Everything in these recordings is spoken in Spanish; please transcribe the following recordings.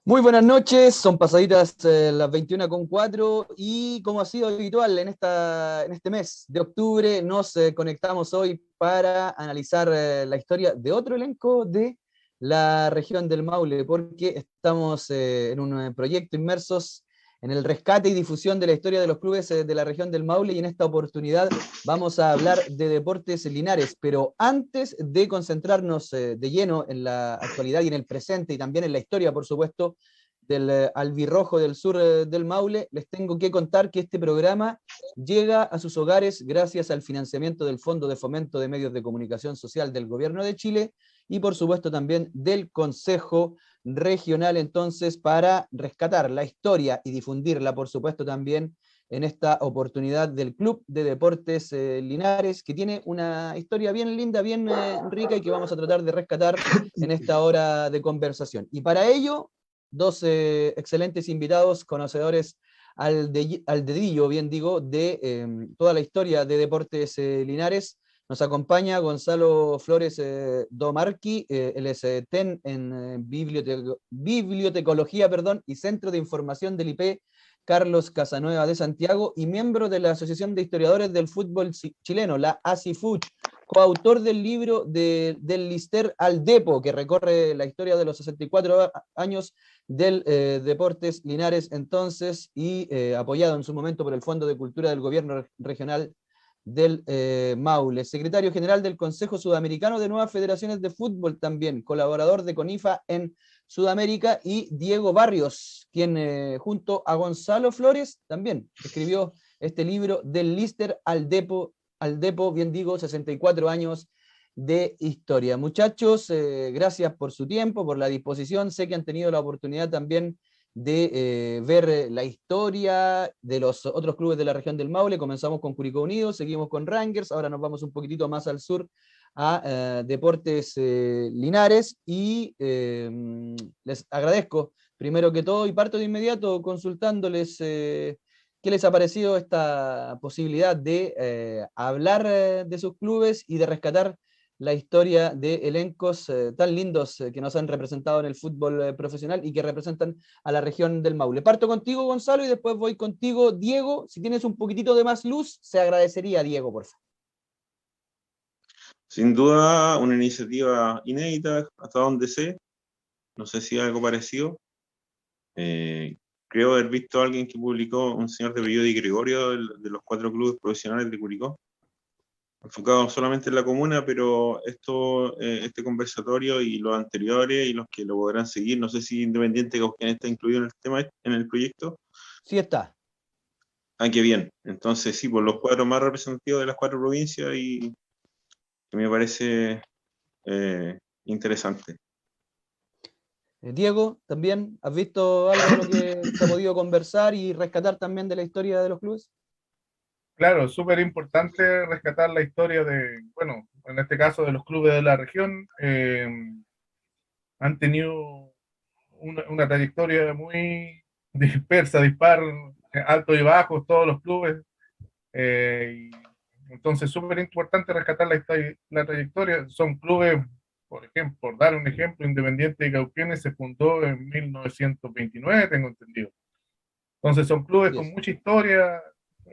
Muy buenas noches, son pasaditas las 21:04 y como ha sido habitual en este mes de octubre, nos conectamos hoy para analizar la historia de otro elenco de la región del Maule, porque estamos en un proyecto inmersos en el rescate y difusión de la historia de los clubes de la región del Maule, y en esta oportunidad vamos a hablar de Deportes Linares. Pero antes de concentrarnos de lleno en la actualidad y en el presente y también en la historia, por supuesto, del albirrojo del sur del Maule, les tengo que contar que este programa llega a sus hogares gracias al financiamiento del Fondo de Fomento de Medios de Comunicación Social del Gobierno de Chile y por supuesto también del Consejo Regional. Entonces, para rescatar la historia y difundirla, por supuesto, también en esta oportunidad del Club de Deportes Linares, que tiene una historia bien linda, bien rica, y que vamos a tratar de rescatar en esta hora de conversación. Y para ello, dos excelentes invitados, conocedores al dedillo, bien digo, de toda la historia de Deportes Linares. Nos acompaña Gonzalo Flores Domarqui, él es TEN en Bibliotecología, perdón, y Centro de Información del IP Carlos Casanueva de Santiago, y miembro de la Asociación de Historiadores del Fútbol Chileno, la ASIFUCH, coautor del libro del Lister al Depo, que recorre la historia de los 64 años del Deportes Linares entonces, y apoyado en su momento por el Fondo de Cultura del Gobierno Regional del Maule, secretario general del Consejo Sudamericano de Nuevas Federaciones de Fútbol también, colaborador de CONIFA en Sudamérica, y Diego Barrios, quien junto a Gonzalo Flores también escribió este libro del Lister al Depo, bien digo, 64 años de historia. Muchachos, gracias por su tiempo, por la disposición. Sé que han tenido la oportunidad también de ver la historia de los otros clubes de la región del Maule. Comenzamos con Curicó Unido, seguimos con Rangers, ahora nos vamos un poquitito más al sur a Deportes Linares, y les agradezco primero que todo, y parto de inmediato consultándoles qué les ha parecido esta posibilidad de hablar de sus clubes y de rescatar la historia de elencos tan lindos que nos han representado en el fútbol profesional y que representan a la región del Maule. Parto contigo, Gonzalo, y después voy contigo, Diego. Si tienes un poquitito de más luz, se agradecería, Diego, por favor. Sin duda, una iniciativa inédita, hasta donde sé. No sé si algo parecido. Creo haber visto a alguien que publicó, un señor de apellido Di Gregorio, de los 4 clubes profesionales de Curicó, enfocado solamente en la comuna, pero este conversatorio y los anteriores y los que lo podrán seguir, no sé si Independiente Cauquenes está incluido en el tema, en el proyecto. Sí está. Ah, qué bien. Entonces sí, por los cuadros más representativos de las 4 provincias, y que me parece interesante. Diego, también, ¿has visto algo de lo que se ha podido conversar y rescatar también de la historia de los clubes? Claro, súper importante rescatar la historia de, bueno, en este caso de los clubes de la región. Han tenido una trayectoria muy dispersa, dispar, altos y bajos, todos los clubes. Entonces, súper importante rescatar la trayectoria. Son clubes, por ejemplo, por dar un ejemplo, Independiente de Cauquenes se fundó en 1929, tengo entendido. Entonces son clubes con Yes. mucha historia.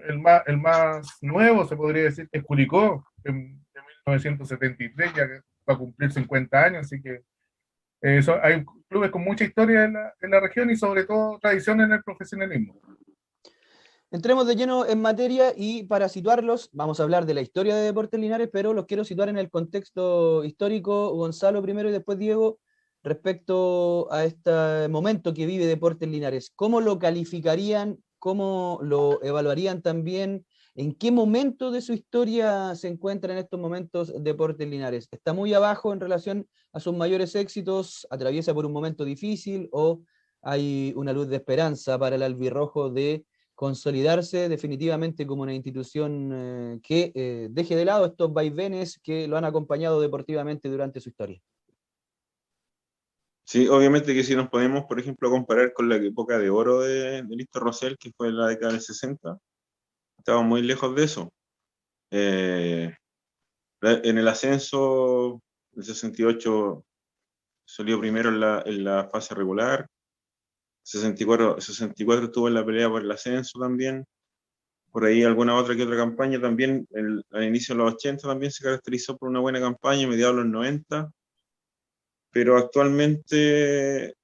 El más nuevo se podría decir que es Curicó, de 1973, ya que va a cumplir 50 años, así que hay clubes con mucha historia en la región y sobre todo tradición en el profesionalismo. Entremos de lleno en materia, y para situarlos, vamos a hablar de la historia de Deportes Linares, pero los quiero situar en el contexto histórico, Gonzalo primero y después Diego, respecto a este momento que vive Deportes Linares. ¿Cómo lo calificarían? ¿Cómo lo evaluarían también? ¿En qué momento de su historia se encuentra en estos momentos Deportes Linares? ¿Está muy abajo en relación a sus mayores éxitos? ¿Atraviesa por un momento difícil? ¿O hay una luz de esperanza para el albirrojo de consolidarse definitivamente como una institución que deje de lado estos vaivenes que lo han acompañado deportivamente durante su historia? Sí, obviamente que si nos podemos, por ejemplo, comparar con la época de oro de Listo Rosell, que fue en la década del 60, estamos muy lejos de eso. En el ascenso, el 68 salió primero en la fase regular, 64 estuvo en la pelea por el ascenso también. Por ahí alguna otra que otra campaña también, al inicio de los 80 también se caracterizó por una buena campaña, mediados de los 90, pero actualmente,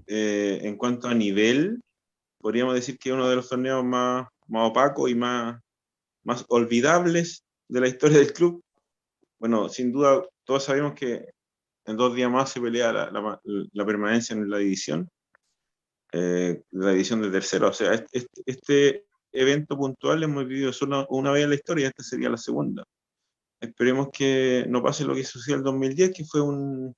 en cuanto a nivel, podríamos decir que es uno de los torneos más opacos y más olvidables de la historia del club. Bueno, sin duda, todos sabemos que en 2 días más se pelea la permanencia en la división de tercera. O sea, este evento puntual lo hemos vivido solo una vez en la historia, esta sería la segunda. Esperemos que no pase lo que sucedió en el 2010, que fue un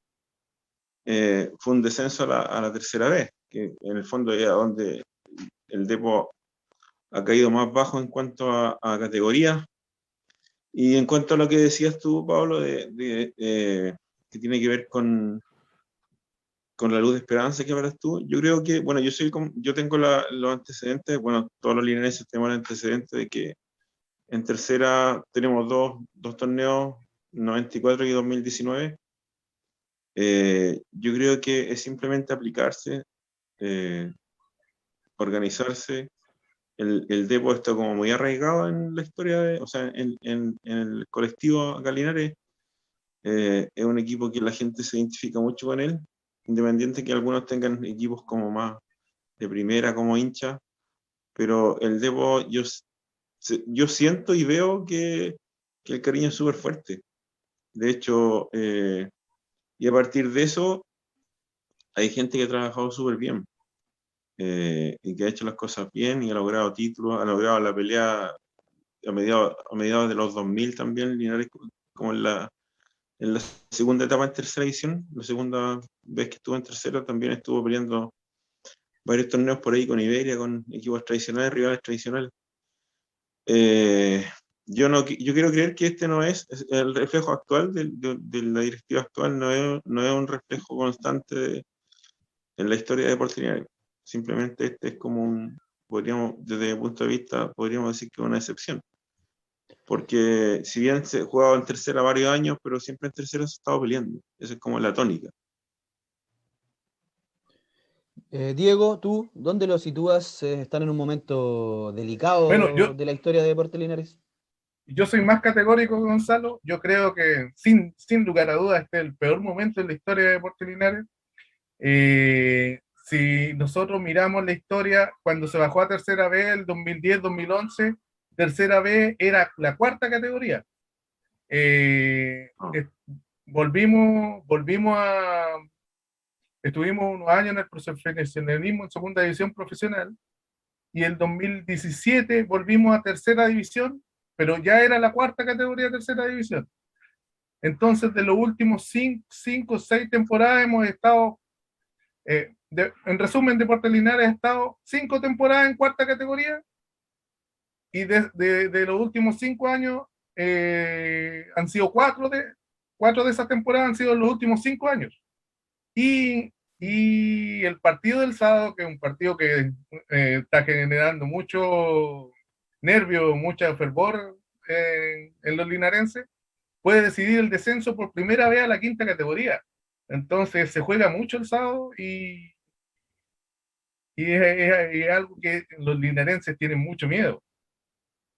descenso a la tercera vez, que en el fondo es donde el Depo ha caído más bajo en cuanto a categoría. Y en cuanto a lo que decías tú, Pablo, que tiene que ver con la luz de esperanza que hablas tú, yo creo que, bueno, yo tengo los antecedentes, bueno, todos los linarenses tenemos el antecedente de que en tercera tenemos dos torneos, 94 y 2019. Yo creo que es simplemente aplicarse, organizarse. El Depo está como muy arraigado en la historia, o sea, en el colectivo acá en Linares. Es un equipo que la gente se identifica mucho con él, independiente que algunos tengan equipos como más de primera como hincha, pero el Depo yo siento y veo que el cariño es súper fuerte. De hecho, y a partir de eso, hay gente que ha trabajado súper bien, y que ha hecho las cosas bien y ha logrado títulos, ha logrado la pelea a mediados de los 2000 también, Linares, como en la segunda etapa en tercera división, la segunda vez que estuvo en tercera, también estuvo peleando varios torneos por ahí con Iberia, con equipos tradicionales, rivales tradicionales. Yo quiero creer que este no es el reflejo actual de la directiva actual, no es un reflejo constante en la historia de Deportes Linares. Simplemente este es como desde mi punto de vista, podríamos decir que es una excepción. Porque si bien se jugaba en tercera varios años, pero siempre en tercera se estaba peleando. Esa es como la tónica. Diego, ¿tú dónde lo sitúas? ¿Están en un momento Bueno, delicado de la historia de Deportes Linares? yo soy más categórico que Gonzalo. Yo creo que sin lugar a dudas este es el peor momento en la historia de Deportes Linares. Si nosotros miramos la historia, cuando se bajó a tercera B, el 2010-2011, tercera B era la cuarta categoría. Volvimos estuvimos unos años en el profesionalismo en segunda división profesional, y el 2017 volvimos a tercera división, pero ya era la cuarta categoría de tercera división. Entonces, de los últimos 5 o 6 temporadas hemos estado, en resumen, Deportes Linares ha estado 5 temporadas en cuarta categoría, y de los últimos 5 años han sido 4 de esas temporadas han sido en los últimos 5 años. Y el partido del sábado, que es un partido que está generando mucho nervio, mucho fervor en los linarenses, puede decidir el descenso por primera vez a la quinta categoría. Entonces se juega mucho el sábado, y es algo que los linarenses tienen mucho miedo.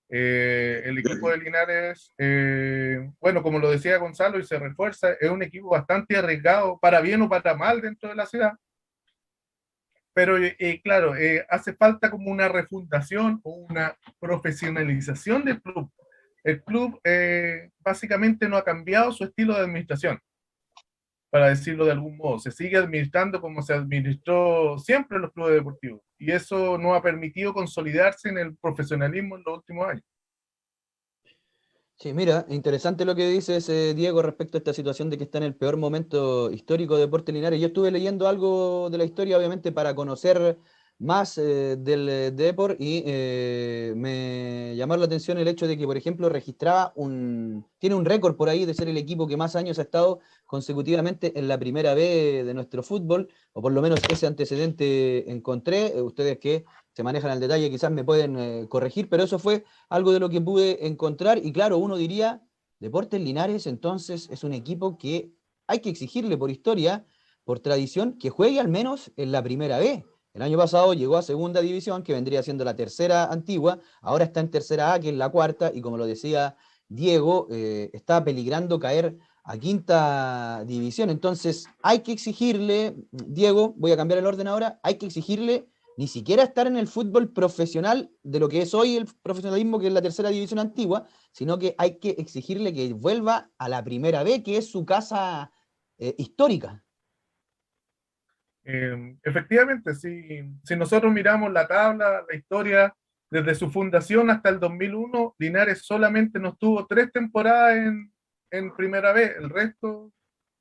El equipo de Linares, bueno, como lo decía Gonzalo y se refuerza, es un equipo bastante arriesgado, para bien o para mal dentro de la ciudad, pero claro, hace falta como una refundación o una profesionalización del club. El club básicamente no ha cambiado su estilo de administración, para decirlo de algún modo. Se sigue administrando como se administró siempre en los clubes deportivos, y eso no ha permitido consolidarse en el profesionalismo en los últimos años. Sí, mira, interesante lo que dices, Diego, respecto a esta situación de que está en el peor momento histórico de Deportes Linares. Yo estuve leyendo algo de la historia, obviamente, para conocer más del Depor, y me llamó la atención el hecho de que, por ejemplo, tiene un récord por ahí de ser el equipo que más años ha estado consecutivamente en la primera B de nuestro fútbol, o por lo menos ese antecedente encontré. Ustedes que se manejan al detalle quizás me pueden corregir, pero eso fue algo de lo que pude encontrar. Y claro, uno diría, Deportes Linares entonces es un equipo que hay que exigirle por historia, por tradición, que juegue al menos en la primera B. El año pasado llegó a segunda división, que vendría siendo la tercera antigua, ahora está en tercera A, que es la cuarta, y como lo decía Diego, está peligrando caer a quinta división. Entonces hay que exigirle, Diego, voy a cambiar el orden ahora, hay que exigirle ni siquiera estar en el fútbol profesional de lo que es hoy el profesionalismo, que es la tercera división antigua, sino que hay que exigirle que vuelva a la primera B, que es su casa histórica. Efectivamente, si nosotros miramos la tabla, la historia, desde su fundación hasta el 2001, Linares solamente nos tuvo 3 temporadas en primera B, el resto,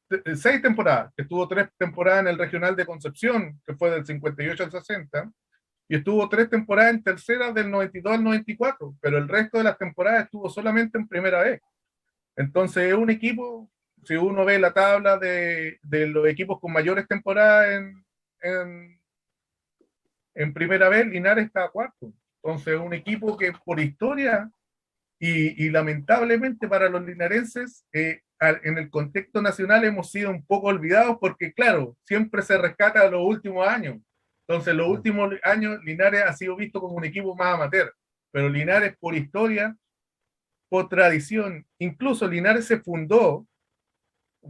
6 temporadas. Estuvo 3 temporadas en el Regional de Concepción, que fue del 58 al 60, y estuvo 3 temporadas en tercera del 92 al 94, pero el resto de las temporadas estuvo solamente en primera B. Entonces es un equipo, si uno ve la tabla de los equipos con mayores temporadas en, en primera vez, Linares está cuarto. Entonces es un equipo que por historia y lamentablemente para los linarenses, en el contexto nacional hemos sido un poco olvidados porque, claro, siempre se rescata los últimos años. Entonces, los últimos años Linares ha sido visto como un equipo más amateur, pero Linares por historia, por tradición, incluso Linares se fundó,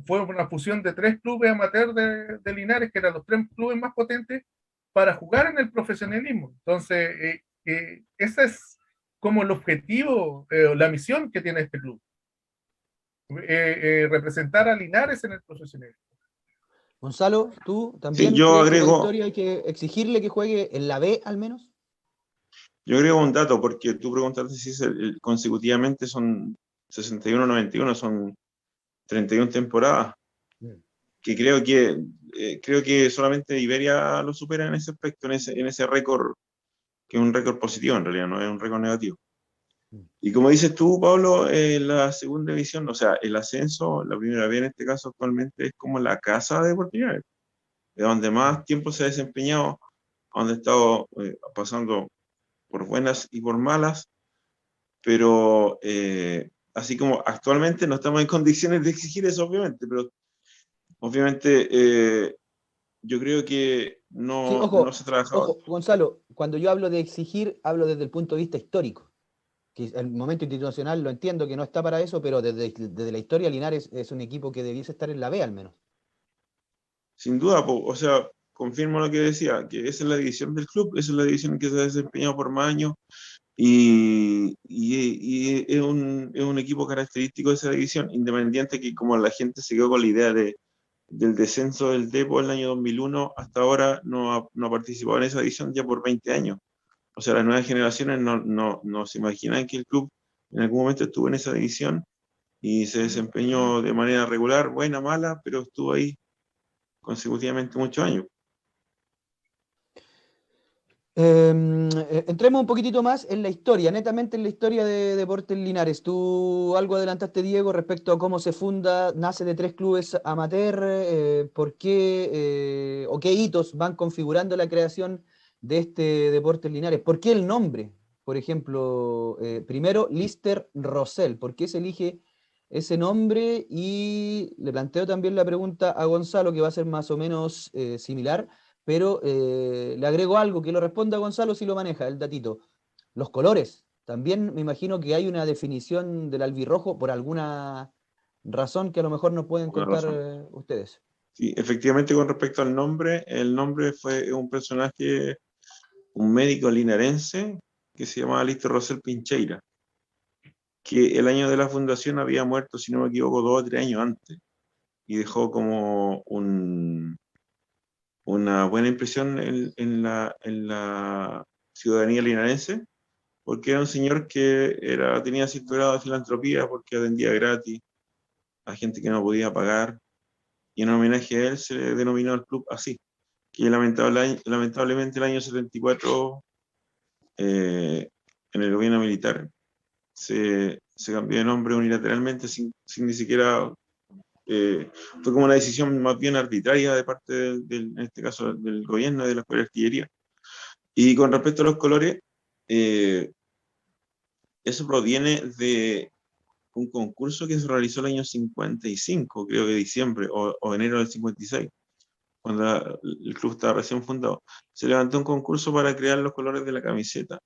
fue una fusión de 3 clubes amateur de Linares, que eran los 3 clubes más potentes, para jugar en el profesionalismo. Entonces, ese es como el objetivo, la misión que tiene este club. Representar a Linares en el profesionalismo. Gonzalo, ¿tú Sí, también yo crees que por agrego, historia hay que exigirle que juegue en la B al menos? yo agrego un dato, porque tú preguntaste si consecutivamente son 61-91, son 31 temporadas, que creo que solamente Iberia lo supera en ese aspecto, en ese récord, que es un récord positivo en realidad, no es un récord negativo. Y como dices tú, Pablo, la segunda división, o sea, el ascenso, la primera vez en este caso actualmente es como la casa de oportunidades, de donde más tiempo se ha desempeñado, donde ha estado pasando por buenas y por malas, pero así como actualmente no estamos en condiciones de exigir eso, obviamente, pero obviamente yo creo que Sí, no ojo, se ha trabajado. ojo, Gonzalo, cuando yo hablo de exigir, hablo desde el punto de vista histórico. Que el momento institucional lo entiendo que no está para eso, pero desde la historia Linares es un equipo que debiese estar en la B al menos. Sin duda, o sea, confirmo lo que decía, que esa es la división del club, esa es la división en que se ha desempeñado por más años y es un equipo característico de esa división, independiente que como la gente se quedó con la idea del descenso del Depo en el año 2001, hasta ahora no ha participado en esa división ya por 20 años. O sea, las nuevas generaciones no se imaginan que el club en algún momento estuvo en esa división y se desempeñó de manera regular, buena, mala, pero estuvo ahí consecutivamente muchos años. Entremos un poquitito más en la historia, netamente en la historia de Deportes Linares. Tú algo adelantaste, Diego, respecto a cómo se funda, nace de 3 clubes amateur, por qué o qué hitos van configurando la creación de este Deportes Linares. ¿Por qué el nombre? Por ejemplo, primero, Lister Rosell. ¿Por qué se elige ese nombre? Y le planteo también la pregunta a Gonzalo, que va a ser más o menos similar, pero le agrego algo que lo responda Gonzalo si lo maneja, el datito. Los colores. También me imagino que hay una definición del albirrojo por alguna razón que a lo mejor nos pueden Una contar razón. ustedes. Sí, efectivamente, con respecto al nombre, el nombre fue un personaje, un médico linarense que se llamaba Listo Rosel Pincheira, que el año de la fundación había muerto, si no me equivoco, 2 o 3 años antes, y dejó como una buena impresión en la ciudadanía linarense, porque era un señor que tenía cierto grado de filantropía, porque atendía gratis a gente que no podía pagar, y en homenaje a él se le denominó al club así, que lamentablemente el año 74, en el gobierno militar, se cambió de nombre unilateralmente sin ni siquiera... fue como una decisión más bien arbitraria de parte en este caso del gobierno y de la Escuela de Artillería. Y con respecto a los colores, eh, eso proviene de un concurso que se realizó el año 55, creo que diciembre o enero del 56, cuando el club estaba recién fundado, se levantó un concurso para crear los colores de la camiseta.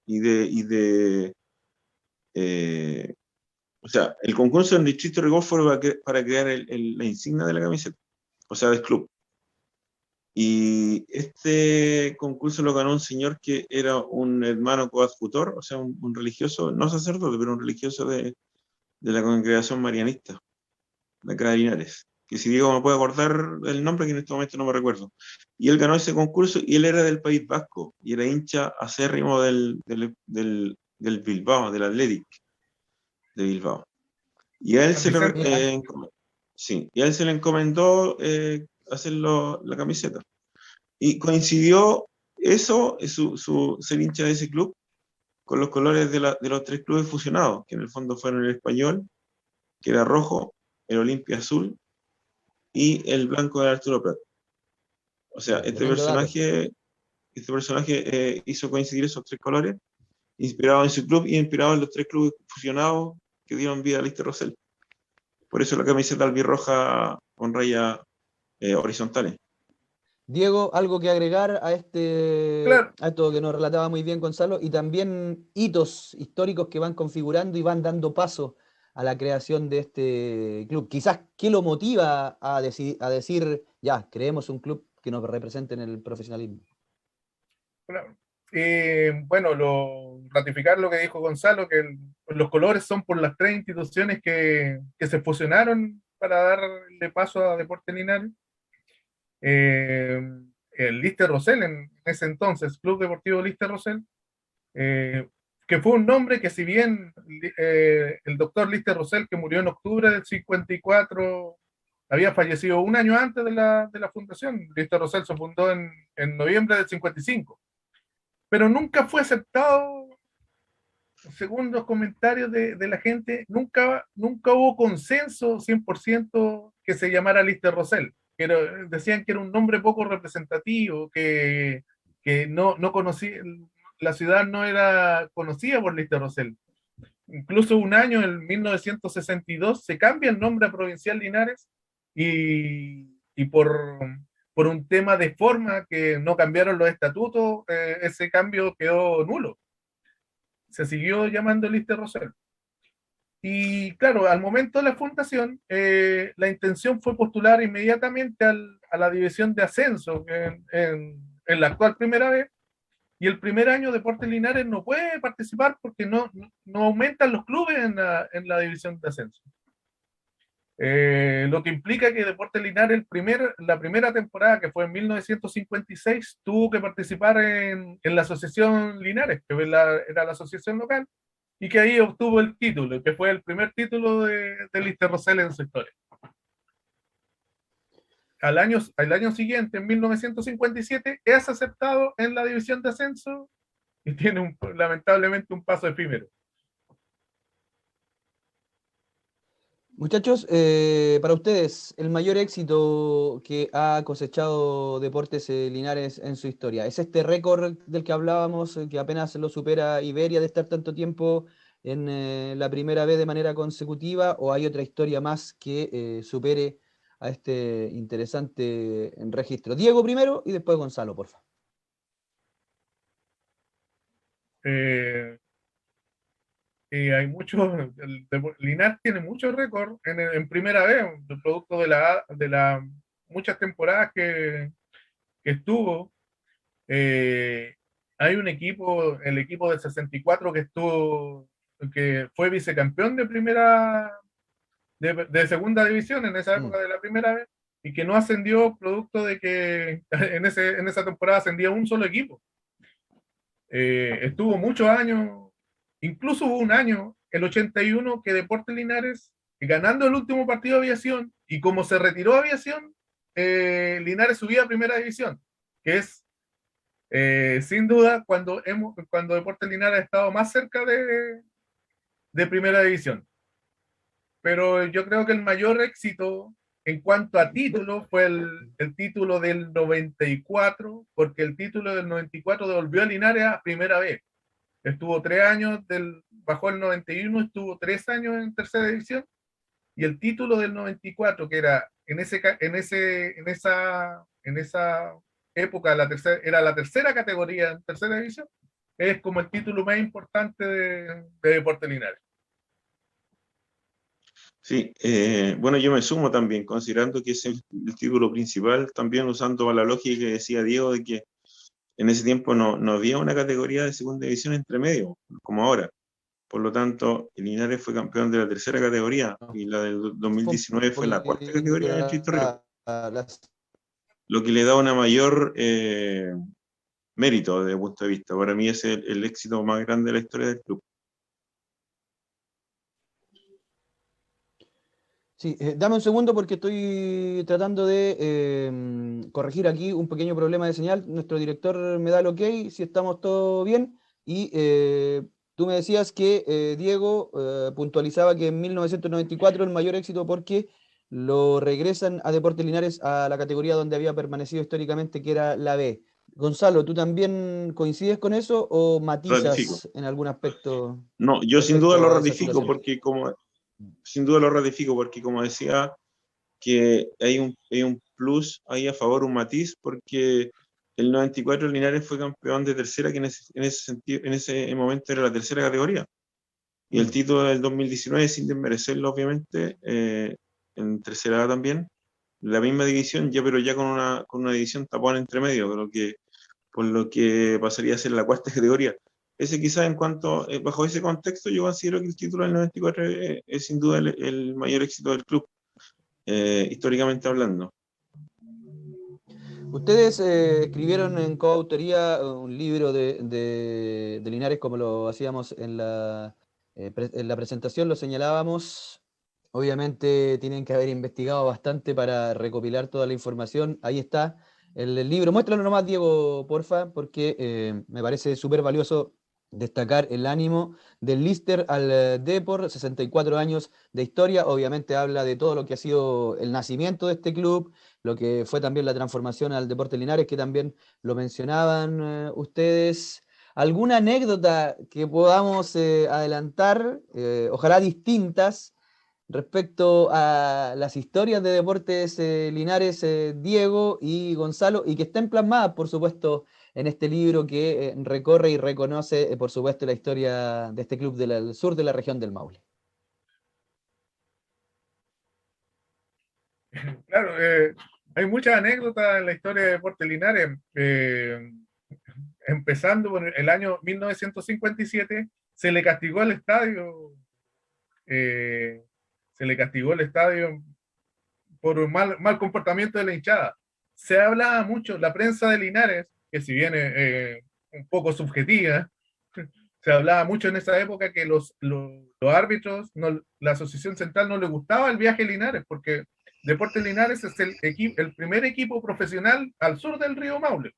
O sea, el concurso en Distrito Rigor fue para crear la insignia de la camiseta, o sea, del club. Y este concurso lo ganó un señor que era un hermano coadjutor, o sea, un religioso, no sacerdote, pero un religioso de la congregación marianista, de acá de Linares. Que si Diego me puede acordar el nombre, que en este momento no me recuerdo. Y él ganó ese concurso y él era del País Vasco y era hincha acérrimo del Bilbao, del Athletic de Bilbao. Y a él sí, y a él se le encomendó hacer la camiseta. Y coincidió eso, ser hincha de ese club, con los colores de los tres clubes fusionados, que en el fondo fueron el Español, que era rojo, el Olimpia azul y el blanco de Arturo Prat. O sea, Tremendo dato. este personaje hizo coincidir esos tres colores, inspirado en su club y inspirado en los tres clubes fusionados que dieron vida a Lister Rosell. Por eso la camiseta albirroja con rayas horizontales. Diego, ¿algo que agregar a Claro, esto que nos relataba muy bien Gonzalo? Y también hitos históricos que van configurando y van dando paso a la creación de este club. Quizás, ¿qué lo motiva a decir, ya, creemos un club que nos represente en el profesionalismo? claro. Bueno, ratificar lo que dijo Gonzalo, que los colores son por las tres instituciones que se fusionaron para darle paso a Deportes Linares. Eh, el Lister Rosell en ese entonces, Club Deportivo Lister Rosell, que fue un nombre que si bien el doctor Lister Rosell, que murió en octubre del 54, había fallecido un año antes de la fundación. Lister Rosell se fundó en noviembre del 55, pero nunca fue aceptado, según los comentarios de la gente, nunca hubo consenso 100% que se llamara Lister Rosell. Decían que era un nombre poco representativo, que no conocía, la ciudad no era conocida por Lister Rosell. Incluso un año, en 1962, se cambia el nombre a Provincial Linares y por un tema de forma que no cambiaron los estatutos, ese cambio quedó nulo. Se siguió llamando Lister Rosell. Y claro, al momento de la fundación, la intención fue postular inmediatamente a la división de ascenso en la actual primera vez. Y el primer año Deportes Linares no puede participar porque no aumentan los clubes en la división de ascenso. Lo que implica que Deportes Linares, la primera temporada, que fue en 1956, tuvo que participar en la Asociación Linares, que era la asociación local, y que ahí obtuvo el título, que fue el primer título de Lister Rosell en su historia. Al año siguiente, en 1957, es aceptado en la división de ascenso y tiene lamentablemente un paso efímero. Muchachos, para ustedes, el mayor éxito que ha cosechado Deportes Linares en su historia, ¿es este récord del que hablábamos, que apenas lo supera Iberia de estar tanto tiempo en la primera vez de manera consecutiva, o hay otra historia más que supere a este interesante registro? Diego primero y después Gonzalo, por favor. Eh, Hay muchos, Linares tiene muchos récords en primera vez, producto de muchas temporadas que estuvo. Eh, Hay un equipo, el equipo del 64 que fue vicecampeón de segunda división en esa época de la primera vez, y que no ascendió producto de que en esa temporada ascendía un solo equipo. Estuvo muchos años, incluso hubo un año, el 81, que Deportes Linares, ganando el último partido de Aviación, y como se retiró Aviación, Linares subía a primera división, que es sin duda cuando Deportes Linares ha estado más cerca de primera división. Pero yo creo que el mayor éxito en cuanto a título fue el título del 94, porque el título del 94 devolvió a Linares a primera vez. Estuvo 3 años, bajó el 91, estuvo 3 años en tercera división, y el título del 94, que era en esa época era la tercera categoría, en tercera división, es como el título más importante de Deportes Linares. Sí, bueno, yo me sumo también, considerando que es el título principal, también usando la lógica que decía Diego de que en ese tiempo no había una categoría de segunda división entre medio, como ahora. Por lo tanto, el Linares fue campeón de la tercera categoría y la del 2019 fue la cuarta categoría en el territorio, lo que le da una mayor mérito desde mi punto de vista. Para mí es el éxito más grande de la historia del club. Sí, dame un segundo porque estoy tratando de corregir aquí un pequeño problema de señal. Nuestro director me da el ok, si estamos todo bien. Y tú me decías que Diego puntualizaba que en 1994 el mayor éxito porque lo regresan a Deportes Linares a la categoría donde había permanecido históricamente, que era la B. Gonzalo, ¿tú también coincides con eso o Ratifico. matizas en algún aspecto No, yo sin duda respecto lo a esa ratifico situación? porque como decía, que hay un plus ahí a favor, un matiz, porque el 94 Linares fue campeón de tercera, que en ese sentido, en ese momento era la tercera categoría. Y el título del 2019, sin desmerecerlo, obviamente, en tercera edad también, la misma división, ya, pero ya con una división tapón entre medio, por lo que pasaría a ser la cuarta categoría. Ese quizás en cuanto, bajo ese contexto, yo considero que el título del 94 es sin duda el mayor éxito del club, históricamente hablando. Ustedes escribieron en coautoría un libro de Linares, como lo hacíamos en la presentación, lo señalábamos. Obviamente tienen que haber investigado bastante para recopilar toda la información. Ahí está el libro. Muéstralo nomás, Diego, porfa, porque me parece súper valioso destacar el ánimo del Lister al Depor, 64 años de historia. Obviamente habla de todo lo que ha sido el nacimiento de este club, lo que fue también la transformación al Deportes Linares, que también lo mencionaban ustedes. ¿Alguna anécdota que podamos adelantar, ojalá distintas, respecto a las historias de Deportes Linares, Diego y Gonzalo, y que estén plasmadas, por supuesto, en este libro que recorre y reconoce, por supuesto, la historia de este club del sur de la región del Maule? Claro, hay muchas anécdotas en la historia de Deportes Linares. Empezando por el año 1957, se le castigó al estadio, eh, se le castigó el estadio por un mal comportamiento de la hinchada. Se hablaba mucho, la prensa de Linares, que si bien un poco subjetiva, se hablaba mucho en esa época que los árbitros, la Asociación Central no le gustaba el viaje a Linares, porque Deportes Linares es el primer equipo profesional al sur del río Maule.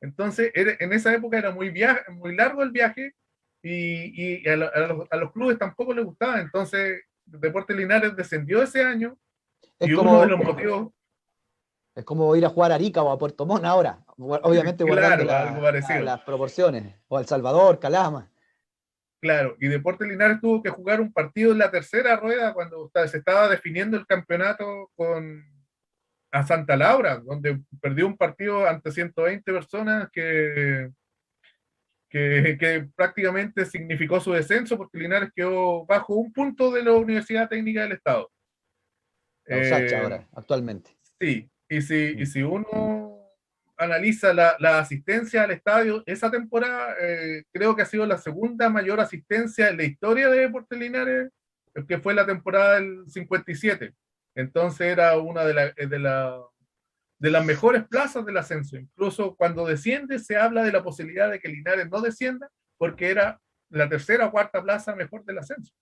Entonces, en esa época era muy largo el viaje y a los clubes tampoco les gustaba. Entonces, Deportes Linares descendió ese año Es y uno de como, los motivos, es como ir a jugar a Arica o a Puerto Montt ahora, obviamente guardando claro, algo parecido, las proporciones, o a El Salvador, Calama. claro, y Deportes Linares tuvo que jugar un partido en la tercera rueda cuando se estaba definiendo el campeonato a Santa Laura, donde perdió un partido ante 120 personas que prácticamente significó su descenso porque Linares quedó bajo un punto de la Universidad Técnica del Estado. La USACH Eh, ahora, actualmente. sí, y si uno analiza la asistencia al estadio, esa temporada creo que ha sido la segunda mayor asistencia en la historia de Deportes Linares, que fue la temporada del 57. Entonces era una de las mejores plazas del ascenso. Incluso cuando desciende se habla de la posibilidad de que Linares no descienda porque era la tercera o cuarta plaza mejor del ascenso.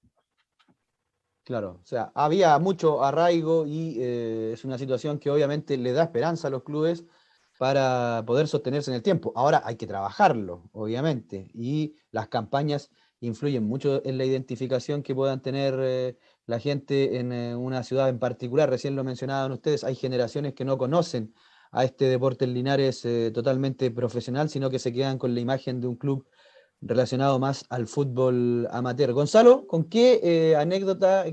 Claro, o sea, había mucho arraigo y es una situación que obviamente le da esperanza a los clubes para poder sostenerse en el tiempo. Ahora hay que trabajarlo, obviamente, y las campañas influyen mucho en la identificación que puedan tener la gente en una ciudad en particular. Recién lo mencionaban ustedes, hay generaciones que no conocen a este deporte en Linares totalmente profesional, sino que se quedan con la imagen de un club relacionado más al fútbol amateur. Gonzalo, ¿con qué anécdota?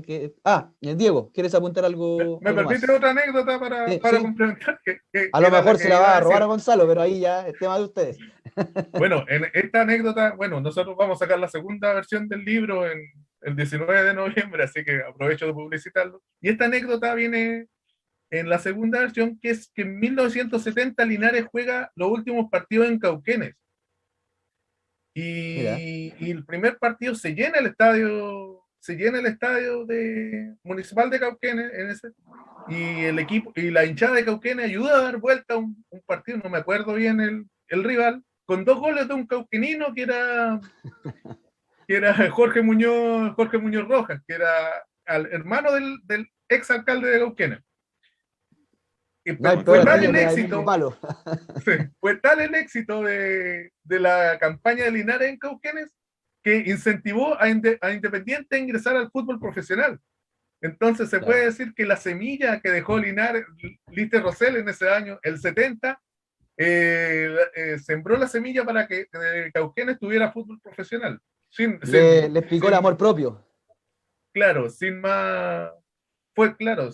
Diego, ¿quieres apuntar algo, ¿Me algo permite más? otra anécdota para, Sí, para sí. complementar? Que A lo era la mejor se que la iba va a a robar a decir. Gonzalo, pero ahí ya es tema de ustedes. Bueno, en esta anécdota, bueno, nosotros vamos a sacar la segunda versión del libro en el 19 de noviembre, así que aprovecho de publicitarlo. Y esta anécdota viene en la segunda versión, que es que en 1970 Linares juega los últimos partidos en Cauquenes. Mira, Y el primer partido se llena el estadio municipal de Cauquenes en ese, y el equipo y la hinchada de Cauquenes ayuda a dar vuelta a un partido, no me acuerdo bien el rival, con 2 goles de un cauquenino que era Jorge Muñoz Rojas, que era hermano del ex alcalde de Cauquenes. no hay Fue peor tal amigo el que al mismo éxito, palo. sí, fue tal el éxito de la campaña de Linares en Cauquenes que incentivó a Independiente a ingresar al fútbol profesional. Entonces se puede Claro. decir que la semilla que dejó Linares, Lister Rosell en ese año, el 70, sembró la semilla para que Cauquenes tuviera fútbol profesional. Les picó el amor propio. Claro, sin más, fue claro,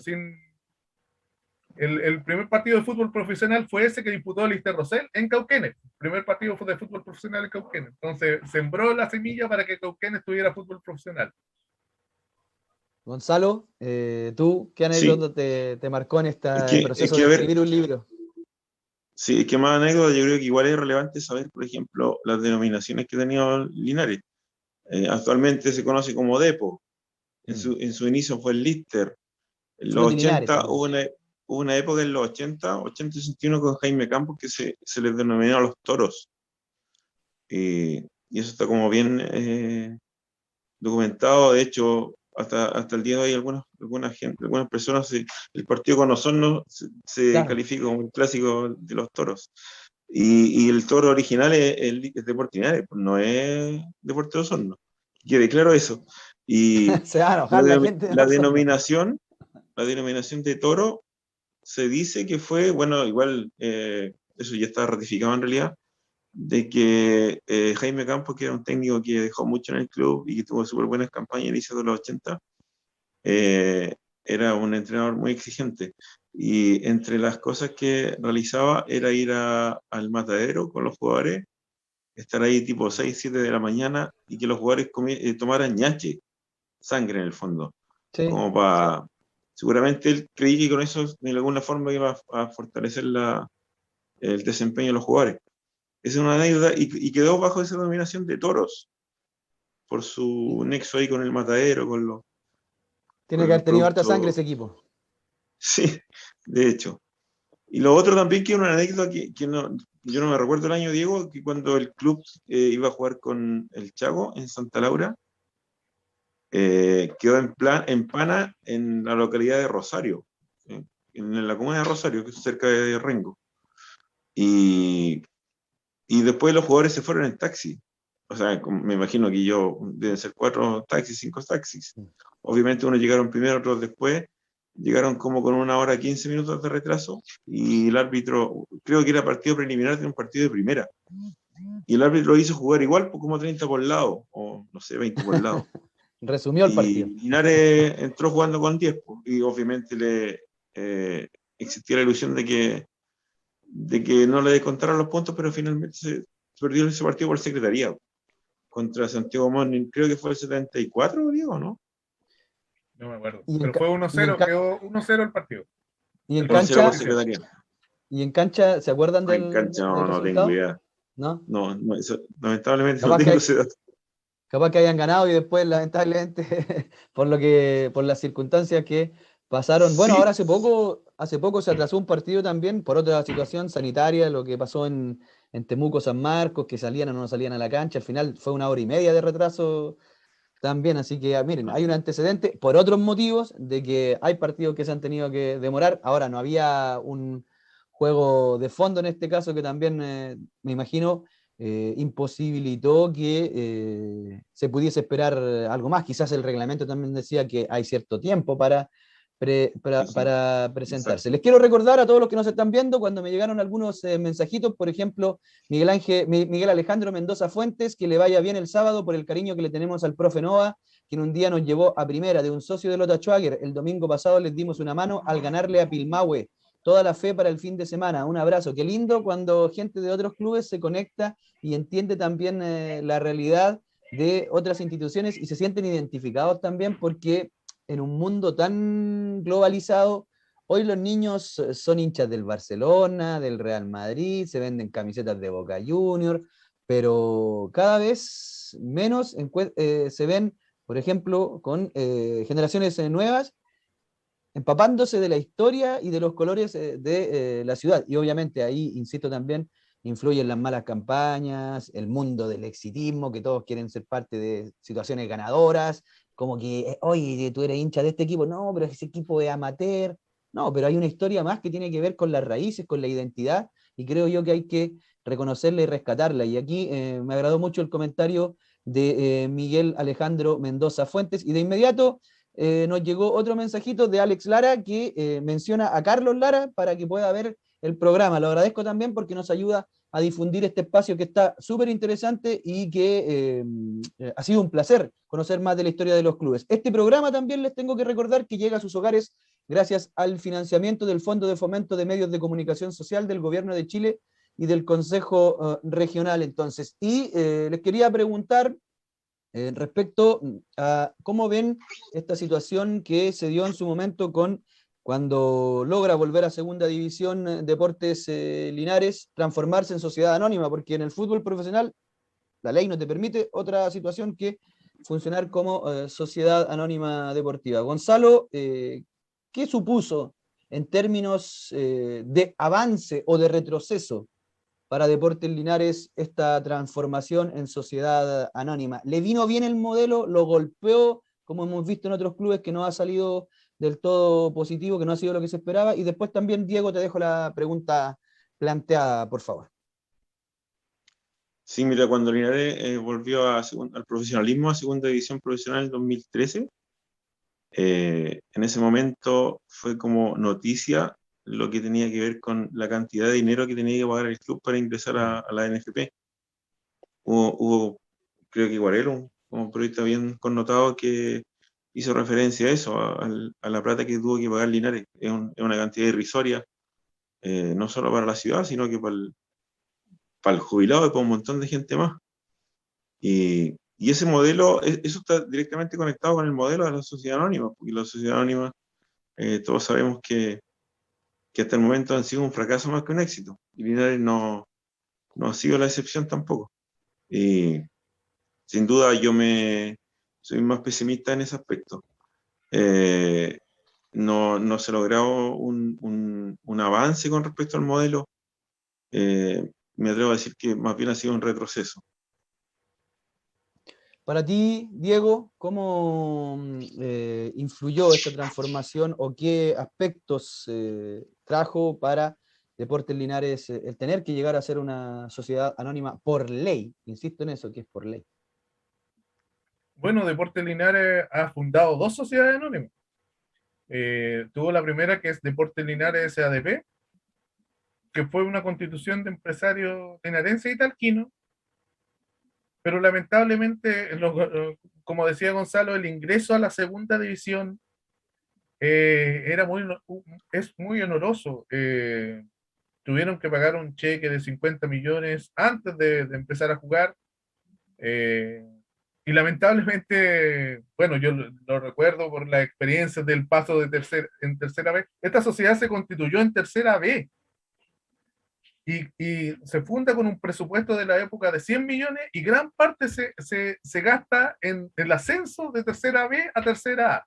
el primer partido de fútbol profesional fue ese que disputó Lister Rosell en Cauquenes. El primer partido fue de fútbol profesional en Cauquenes. Entonces sembró la semilla para que Cauquenes tuviera fútbol profesional. Gonzalo, ¿tú qué Sí, anécdota te marcó en es este que, es proceso que de a ver, escribir un libro? sí, es que más anécdota, yo creo que igual es relevante saber, por ejemplo, las denominaciones que ha tenido Linares. Actualmente se conoce como Depo, Mm. en su inicio fue el Lister. En los Fruti Linares 80 también. hubo una época en los 80 y 81 con Jaime Campos que se les denominó a los toros. Y eso está como bien documentado. De hecho, hasta el día de hoy algunas personas, el partido con Osorno se Claro. califica como el clásico de los toros. Y el toro original es Deportes Linares, no es Deportes Osorno. Quede claro eso. Y Se va a la, enojar la gente de la Osorno. denominación, la denominación de toro se dice que fue, bueno, igual eso ya está ratificado en realidad, de que Jaime Campos, que era un técnico que dejó mucho en el club y que tuvo súper buenas campañas a inicios de los 80, eh, era un entrenador muy exigente. Y entre las cosas que realizaba era ir al matadero con los jugadores, estar ahí tipo 6 7 de la mañana y que los jugadores tomaran ñache, sangre en el fondo, Sí. como para... Seguramente él creía que con eso de alguna forma iba a fortalecer el desempeño de los jugadores. Esa es una anécdota y quedó bajo esa denominación de toros, por su nexo ahí con el matadero, Tiene con que el haber tenido harta sangre producto. ese equipo. Sí, de hecho. Y lo otro también que es una anécdota que no, yo no me recuerdo el año, Diego, que cuando el club iba a jugar con el Chaco en Santa Laura, quedó en Pana, en la localidad de Rosario, en la comuna de Rosario, que es cerca de Rengo. Y, y después los jugadores se fueron en taxi. O sea, me imagino que deben ser 4 taxis, 5 taxis. Obviamente unos llegaron primero, otros después. Llegaron como con 1 hora 15 minutos de retraso y el árbitro, creo que era partido preliminar de un partido de primera. Y el árbitro hizo jugar igual, pues como 30 por lado, o no sé, 20 por lado. Resumió el Y partido. Linares entró jugando con 10, pues, y obviamente existía la ilusión de que no le descontaran los puntos, pero finalmente se perdió ese partido por secretaría contra Santiago Morning, creo que fue el 74, Diego, ¿no? No me acuerdo. Y en, Pero ca- fue y en 1-0, ca- quedó 1-0 el partido. y en El 1-0 partido por cancha, oficial. secretaría. y en cancha, ¿se acuerdan En cancha del no tengo resultado? idea. ¿No? No, no, eso, lamentablemente no Capaz tengo que, ese dato. capaz que hayan ganado y después, lamentablemente, por las circunstancias que pasaron. Bueno, ahora Sí, hace poco se atrasó un partido también por otra situación sanitaria, lo que pasó en Temuco, San Marcos, que salían o no salían a la cancha. Al final fue 1 hora y media de retraso también, así que miren, hay un antecedente por otros motivos de que hay partidos que se han tenido que demorar. Ahora no había un juego de fondo en este caso que también me imagino imposibilitó que se pudiese esperar algo más. Quizás el reglamento también decía que hay cierto tiempo para para presentarse. Exacto. Les quiero recordar a todos los que nos están viendo, cuando me llegaron algunos mensajitos, por ejemplo, Miguel Alejandro Mendoza Fuentes, que le vaya bien el sábado por el cariño que le tenemos al profe Nova, quien un día nos llevó a primera de un socio de Lota Schwager. El domingo pasado les dimos una mano al ganarle a Pilmahue. Toda la fe para el fin de semana. Un abrazo. Qué lindo cuando gente de otros clubes se conecta y entiende también la realidad de otras instituciones y se sienten identificados también, porque en un mundo tan globalizado, hoy los niños son hinchas del Barcelona, del Real Madrid, se venden camisetas de Boca Junior, pero cada vez menos se ven, por ejemplo, con generaciones nuevas, empapándose de la historia y de los colores de la ciudad. Y obviamente ahí, insisto también, influyen las malas campañas, el mundo del exitismo, que todos quieren ser parte de situaciones ganadoras, como que, oye, tú eres hincha de este equipo, no, pero ese equipo es amateur. No, pero hay una historia más que tiene que ver con las raíces, con la identidad, y creo yo que hay que reconocerla y rescatarla. Y aquí me agradó mucho el comentario de Miguel Alejandro Mendoza Fuentes, y de inmediato nos llegó otro mensajito de Alex Lara que menciona a Carlos Lara para que pueda ver el programa. Lo agradezco también porque nos ayuda a difundir este espacio que está súper interesante y que ha sido un placer conocer más de la historia de los clubes. Este programa también les tengo que recordar que llega a sus hogares gracias al financiamiento del Fondo de Fomento de Medios de Comunicación Social del Gobierno de Chile y del Consejo Regional, entonces. Y les quería preguntar respecto a cómo ven esta situación que se dio en su momento con cuando logra volver a Segunda División Deportes Linares, transformarse en sociedad anónima, porque en el fútbol profesional la ley no te permite otra situación que funcionar como sociedad anónima deportiva. Gonzalo, ¿qué supuso en términos de avance o de retroceso para Deportes Linares esta transformación en sociedad anónima? ¿Le vino bien el modelo? ¿Lo golpeó, como hemos visto en otros clubes, que no ha salido del todo positivo, que no ha sido lo que se esperaba? Y después también, Diego, te dejo la pregunta planteada, por favor. Sí, mira, cuando Linares volvió al profesionalismo, a segunda división profesional en 2013, en ese momento fue como noticia lo que tenía que ver con la cantidad de dinero que tenía que pagar el club para ingresar a la NFP. Hubo, creo que Guarelo, como periodista bien connotado, que hizo referencia a eso, a la plata que tuvo que pagar Linares. Es una cantidad irrisoria, no solo para la ciudad, sino que para el jubilado y para un montón de gente más. Y ese modelo, eso está directamente conectado con el modelo de la sociedad anónima, porque la sociedad anónima, todos sabemos que hasta el momento han sido un fracaso más que un éxito. Y Linares no ha sido la excepción tampoco. Y sin duda soy más pesimista en ese aspecto. No se ha logrado un avance con respecto al modelo. Me atrevo a decir que más bien ha sido un retroceso. Para ti, Diego, ¿cómo influyó esta transformación o qué aspectos trajo para Deportes Linares el tener que llegar a ser una sociedad anónima por ley? Insisto en eso, que es por ley. Bueno, Deportes Linares ha fundado dos sociedades anónimas. Tuvo la primera, que es Deportes Linares SADP, que fue una constitución de empresarios linarenses y talquinos, pero lamentablemente, como decía Gonzalo, el ingreso a la segunda división es muy oneroso. Tuvieron que pagar un cheque de 50 millones antes de empezar a jugar. Y lamentablemente, bueno, yo lo recuerdo por la experiencia del paso en tercera B. Esta sociedad se constituyó en tercera B y se funda con un presupuesto de la época de 100 millones y gran parte se gasta en el ascenso de tercera B a tercera A.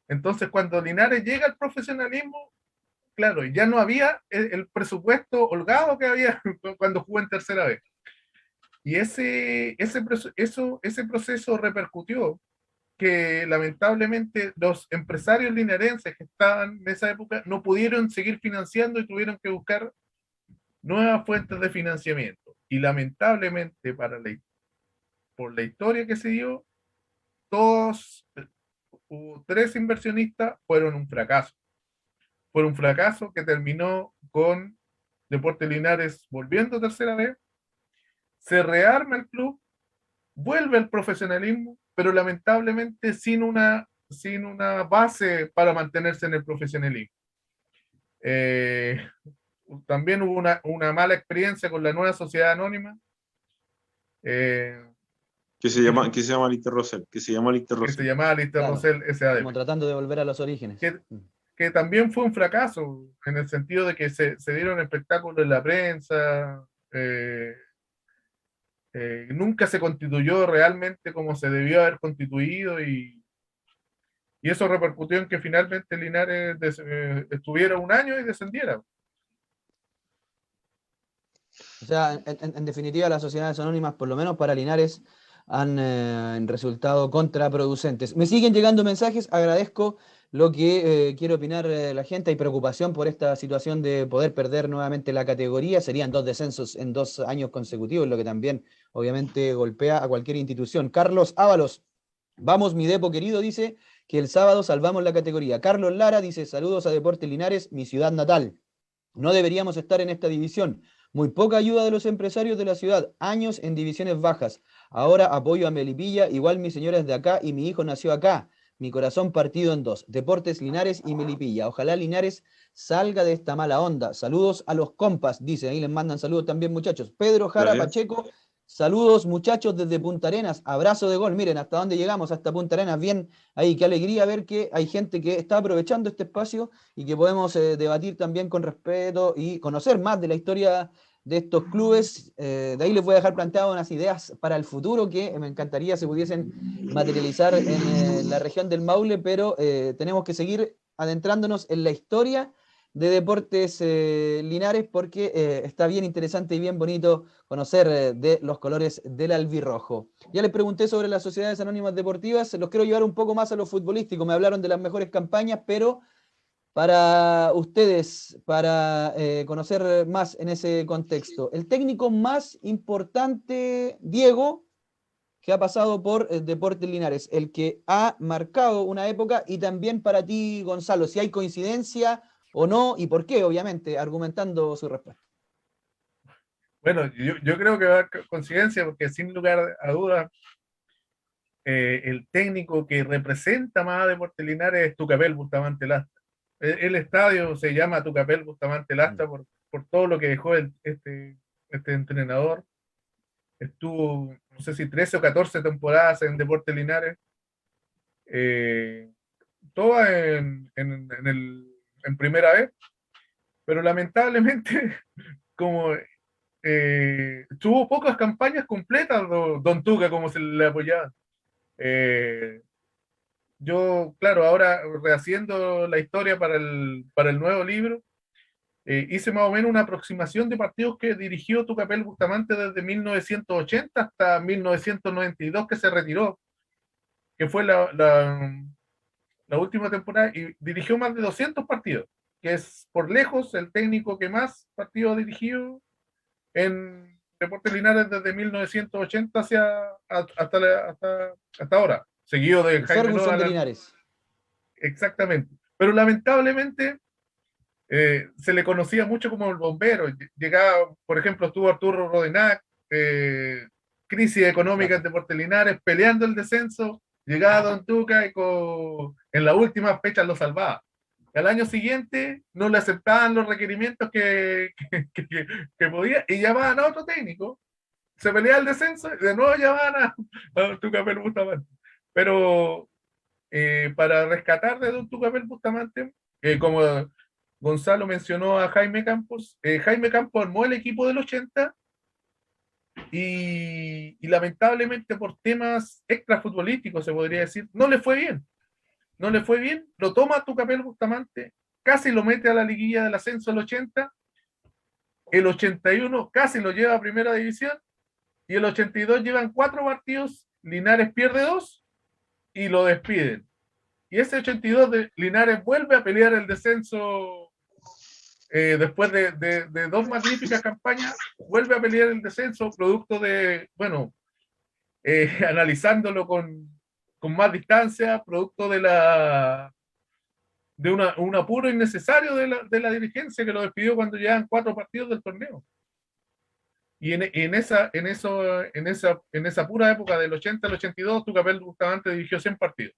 Entonces, cuando Linares llega al profesionalismo, claro, ya no había el presupuesto holgado que había cuando jugó en tercera B. Y ese proceso repercutió que lamentablemente los empresarios linarenses que estaban en esa época no pudieron seguir financiando y tuvieron que buscar nuevas fuentes de financiamiento. Y lamentablemente por la historia que se dio, todos hubo 3 inversionistas, fueron un fracaso. Fue un fracaso que terminó con Deportes Linares volviendo a tercera vez, se rearma el club, vuelve al profesionalismo, pero lamentablemente sin una base para mantenerse en el profesionalismo. También hubo una mala experiencia con la nueva sociedad anónima. Que se llama Lister Rosell, que se llamaba Lister Claro, Rosell SAD. como tratando de volver a los orígenes. Que también fue un fracaso, en el sentido de que se dieron espectáculos en la prensa, nunca se constituyó realmente como se debió haber constituido, y eso repercutió en que finalmente Linares estuviera un año y descendiera. O sea, en definitiva, las sociedades anónimas, por lo menos para Linares, han resultado contraproducentes. Me siguen llegando mensajes, agradezco lo que quiere opinar la gente. Hay preocupación por esta situación de poder perder nuevamente la categoría. Serían 2 descensos en 2 años consecutivos, lo que también obviamente golpea a cualquier institución. Carlos Ábalos, vamos mi Depo querido, dice que el sábado salvamos la categoría. Carlos Lara dice, saludos a Deportes Linares, mi ciudad natal. No deberíamos estar en esta división. Muy poca ayuda de los empresarios de la ciudad, años en divisiones bajas. Ahora apoyo a Melipilla, igual mi señora es de acá y mi hijo nació acá. Mi corazón partido en 2. Deportes Linares y Melipilla. Ojalá Linares salga de esta mala onda. Saludos a los compas, dice. Ahí les mandan saludos también, muchachos. Pedro Jara Pacheco, saludos muchachos desde Punta Arenas. Abrazo de gol. Miren hasta dónde llegamos, hasta Punta Arenas. Bien ahí, qué alegría ver que hay gente que está aprovechando este espacio y que podemos debatir también con respeto y conocer más de la historia de estos clubes. De ahí les voy a dejar planteadas unas ideas para el futuro que me encantaría se pudiesen materializar en la región del Maule, pero tenemos que seguir adentrándonos en la historia de Deportes Linares, porque está bien interesante y bien bonito conocer de los colores del albirrojo. Ya les pregunté sobre las sociedades anónimas deportivas, los quiero llevar un poco más a lo futbolístico. Me hablaron de las mejores campañas, pero para ustedes, para conocer más en ese contexto, el técnico más importante, Diego, que ha pasado por Deportes Linares, el que ha marcado una época, y también para ti, Gonzalo, si hay coincidencia o no, y por qué, obviamente, argumentando su respuesta. Bueno, yo creo que va a haber coincidencia, porque sin lugar a dudas, el técnico que representa más a Deportes Linares es Tucapel Bustamante Lastra. El estadio se llama Tucapel Bustamante Lastra por todo lo que dejó este entrenador. Estuvo, no sé si 13 o 14 temporadas en Deportes Linares, todas en primera vez, pero lamentablemente, como tuvo pocas campañas completas, Don Tuca, como se le apoyaba. Yo, claro, ahora rehaciendo la historia para el nuevo libro, hice más o menos una aproximación de partidos que dirigió Tucapel Bustamante desde 1980 hasta 1992, que se retiró, que fue la última temporada, y dirigió más de 200 partidos, que es por lejos el técnico que más partidos ha dirigido en Deportes Linares desde 1980 hasta ahora, seguido de Jaime Ferguson de Nolan. Linares. Exactamente. Pero lamentablemente se le conocía mucho como el bombero. Llegaba, por ejemplo, estuvo Arturo Rodenac, crisis económica en Deportes Linares, peleando el descenso, llegaba Don Tuca y en la última fecha lo salvaba. Al año siguiente no le aceptaban los requerimientos que podía, y llamaban a otro técnico, se pelea el descenso y de nuevo llamaban a Tucapel Bustamante. Pero para rescatar de Don Tucapel Bustamante, como Gonzalo mencionó a Jaime Campos armó el equipo del 80 y lamentablemente por temas extrafutbolísticos, se podría decir, no le fue bien. Lo toma Tucapel Bustamante, casi lo mete a la liguilla del ascenso el 80, el 81 casi lo lleva a primera división, y el 82 llevan 4 partidos, Linares pierde 2 y lo despiden. Y ese 82 de Linares vuelve a pelear el descenso, después de 2 magníficas campañas, vuelve a pelear el descenso, producto de, bueno, analizándolo con más distancia, producto de un apuro innecesario de la dirigencia que lo despidió cuando llevan 4 partidos del torneo. Y en esa pura época del 80 al 82, Tucapel Bustamante dirigió 100 partidos.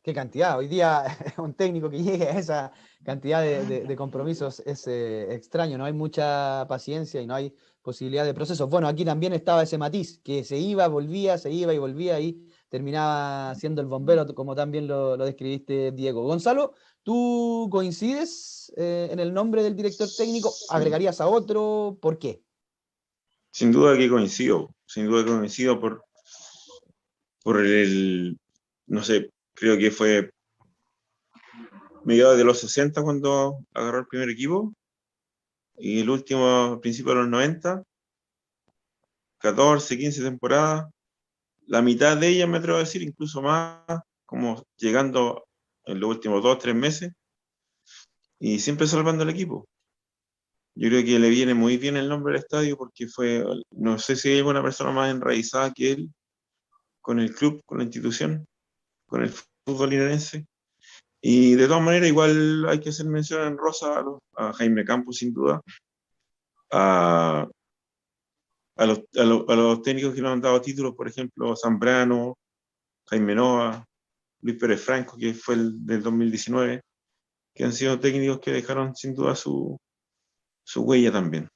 Qué cantidad. Hoy día un técnico que llegue a esa cantidad de compromisos es extraño. No hay mucha paciencia y no hay posibilidad de procesos. Bueno, aquí también estaba ese matiz, que se iba, volvía, se iba y volvía y terminaba siendo el bombero, como también lo describiste, Diego. Gonzalo, ¿tú coincides en el nombre del director técnico? Sí. ¿Agregarías a otro? ¿Por qué? Sin duda que coincido por no sé, creo que fue mediados de los 60 cuando agarró el primer equipo, y el último a principios de los 90, 14, 15 temporadas, la mitad de ellas me atrevo a decir, incluso más, como llegando en los últimos 2, 3 meses, y siempre salvando el equipo. Yo creo que le viene muy bien el nombre del estadio porque no sé si hay alguna persona más enraizada que él con el club, con la institución, con el fútbol linarense. Y de todas maneras, igual hay que hacer mención en rosa a Jaime Campos, sin duda, a, a los técnicos que nos han dado títulos, por ejemplo, Zambrano, Jaime Nova, Luis Pérez Franco, que fue el del 2019, que han sido técnicos que dejaron sin duda su huella también.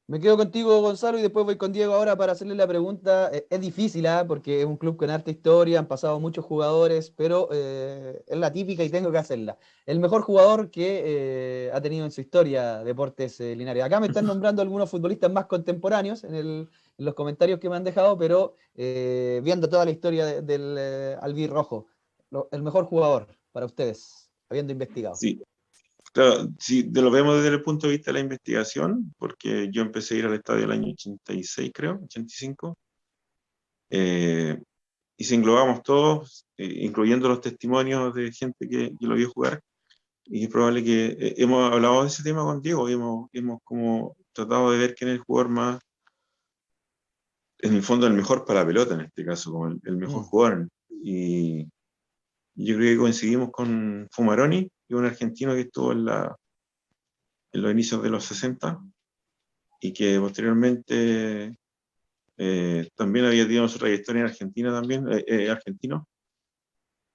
Me quedo contigo, Gonzalo, y después voy con Diego ahora para hacerle la pregunta. Es difícil, ¿ah? Porque es un club con harta historia, han pasado muchos jugadores, pero es la típica y tengo que hacerla. El mejor jugador que ha tenido en su historia Deportes Linares. Acá me están nombrando algunos futbolistas más contemporáneos en los comentarios que me han dejado, pero viendo toda la historia del albirrojo, el mejor jugador para ustedes, habiendo investigado. Sí, claro, si lo vemos desde el punto de vista de la investigación, porque yo empecé a ir al estadio el año 86, creo, 85, y si englobamos todos, incluyendo los testimonios de gente que lo vio jugar, y es probable que hemos hablado de ese tema con Diego, hemos como tratado de ver quién es el jugador más, en el fondo el mejor para la pelota en este caso, como el mejor jugador. Y yo creo que coincidimos con Fumaroni, que es un argentino que estuvo en los inicios de los 60 y que posteriormente también había tenido su trayectoria en Argentina también, argentino.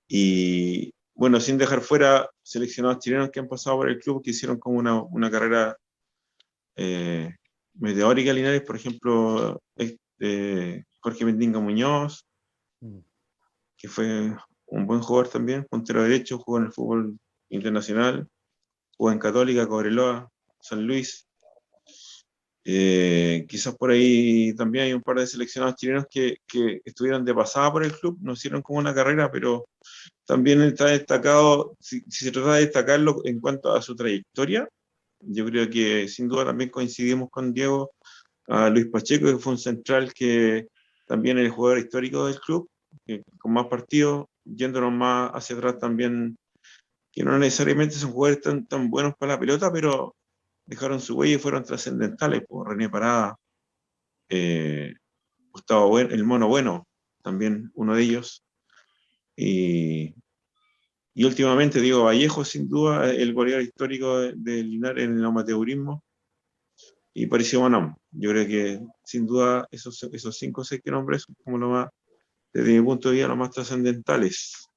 Y bueno, sin dejar fuera seleccionados chilenos que han pasado por el club, que hicieron como una carrera meteórica en Linares, por ejemplo, Jorge Mendinga Muñoz, que fue un buen jugador también, puntero derecho, jugó en el fútbol internacional, jugó en Católica, Cobreloa, San Luis. Quizás por ahí también hay un par de seleccionados chilenos que estuvieron de pasada por el club, no hicieron como una carrera, pero también está destacado, si se trata de destacarlo en cuanto a su trayectoria, yo creo que sin duda también coincidimos con Diego, a Luis Pacheco, que fue un central que también es el jugador histórico del club, con más partidos, yéndonos más hacia atrás también, que no necesariamente son jugadores tan buenos para la pelota, pero dejaron su huella y fueron trascendentales, por René Parada, Gustavo Bueno, el Mono Bueno, también uno de ellos, y últimamente Diego Vallejo, sin duda, el goleador histórico de Linares en el amateurismo, y Patricio Bonam. Yo creo que sin duda esos 5 o 6 que nombré son como lo más, desde mi punto de vista, los más trascendentales.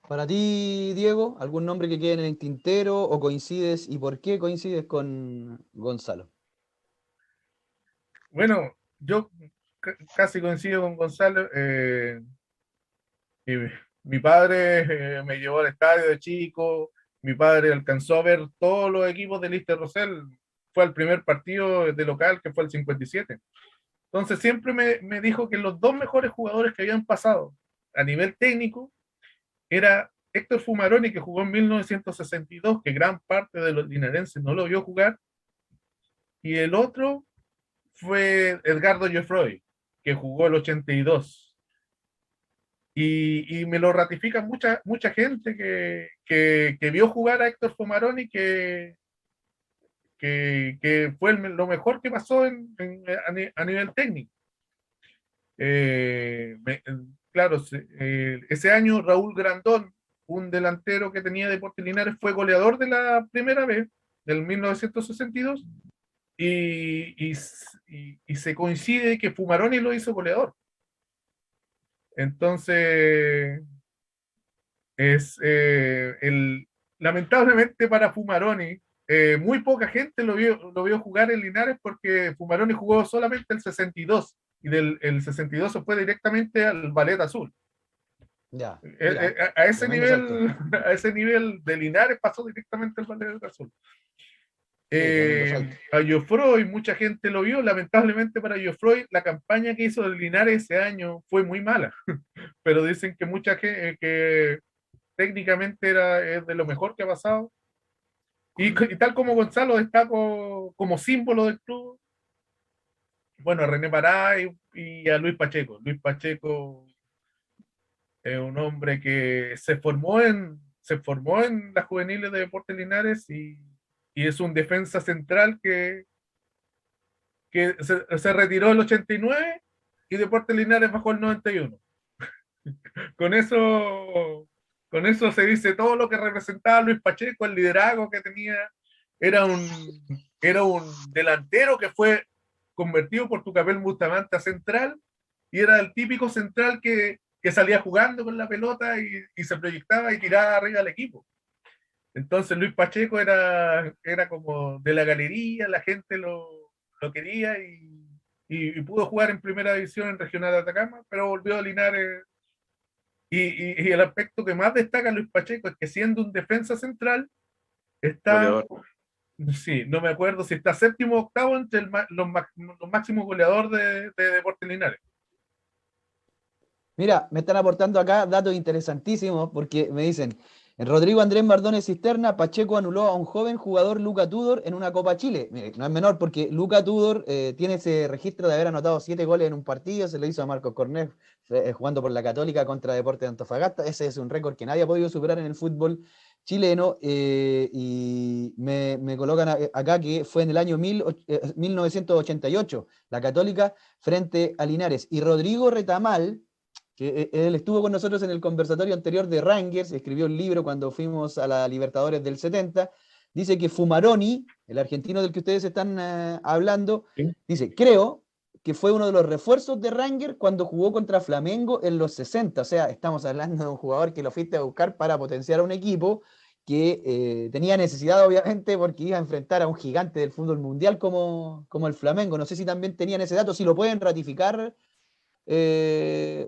Para ti, Diego, ¿algún nombre que quede en el tintero o coincides y por qué coincides con Gonzalo? Bueno, yo casi coincido con Gonzalo. Mi, mi padre me llevó al estadio de chico. Mi padre alcanzó a ver todos los equipos de Lister Rosell. Fue al primer partido de local, que fue el 57. Entonces siempre me dijo que los dos mejores jugadores que habían pasado a nivel técnico era Héctor Fumaroni, que jugó en 1962, que gran parte de los linarenses no lo vio jugar, y el otro fue Edgardo Geoffroy, que jugó el 82. Y me lo ratifica mucha gente que vio jugar a Héctor Fumaroni, que que fue lo mejor que pasó a nivel técnico. Claro, ese año Raúl Grandón, un delantero que tenía Deportes Linares, fue goleador de la primera vez, del 1962, y se coincide que Fumaroni lo hizo goleador. Entonces, lamentablemente para Fumaroni, muy poca gente lo vio jugar en Linares porque Fumaroni jugó solamente el 62 y el 62 se fue directamente al Ballet Azul. Ya, A ese tremendo salto. nivel, a ese nivel de Linares pasó directamente al Ballet Azul. Tremendo salto. A Geoffroy, mucha gente lo vio. Lamentablemente para Geoffroy, la campaña que hizo de Linares ese año fue muy mala. Pero dicen que mucha gente, que técnicamente es de lo mejor que ha pasado. Y tal como Gonzalo destaco como símbolo del club, bueno, a René Pará y a Luis Pacheco. Luis Pacheco es un hombre que se formó en las juveniles de Deportes Linares y es un defensa central que se retiró el 89 y Deportes Linares bajó el 91. Con eso, con eso se dice todo lo que representaba Luis Pacheco, el liderazgo que tenía. Era un delantero que fue convertido por Tucapel Bustamante a central y era el típico central que salía jugando con la pelota y se proyectaba y tiraba arriba al equipo. Entonces Luis Pacheco era como de la galería, la gente lo quería y pudo jugar en primera división en Regional de Atacama, pero volvió a Linares. Y el aspecto que más destaca Luis Pacheco es que siendo un defensa central, está, Goleador. sí, no me acuerdo si está séptimo o octavo entre los máximos goleadores de Deportes Linares. Mira, me están aportando acá datos interesantísimos porque me dicen, en Rodrigo Andrés Mardones Cisterna, Pacheco anuló a un joven jugador, Luca Tudor, en una Copa Chile. Mire, no es menor porque Luca Tudor tiene ese registro de haber anotado 7 goles en un partido, se lo hizo a Marcos Cornet jugando por la Católica contra Deportes de Antofagasta. Ese es un récord que nadie ha podido superar en el fútbol chileno y me colocan acá que fue en el año 1988, la Católica frente a Linares. Y Rodrigo Retamal, que él estuvo con nosotros en el conversatorio anterior de Rangers, escribió un libro cuando fuimos a la Libertadores del 70, dice que Fumaroni, el argentino del que ustedes están hablando, ¿Sí? dice, creo que fue uno de los refuerzos de Rangers cuando jugó contra Flamengo en los 60, o sea, estamos hablando de un jugador que lo fuiste a buscar para potenciar a un equipo que tenía necesidad, obviamente, porque iba a enfrentar a un gigante del fútbol mundial como el Flamengo. No sé si también tenían ese dato, si lo pueden ratificar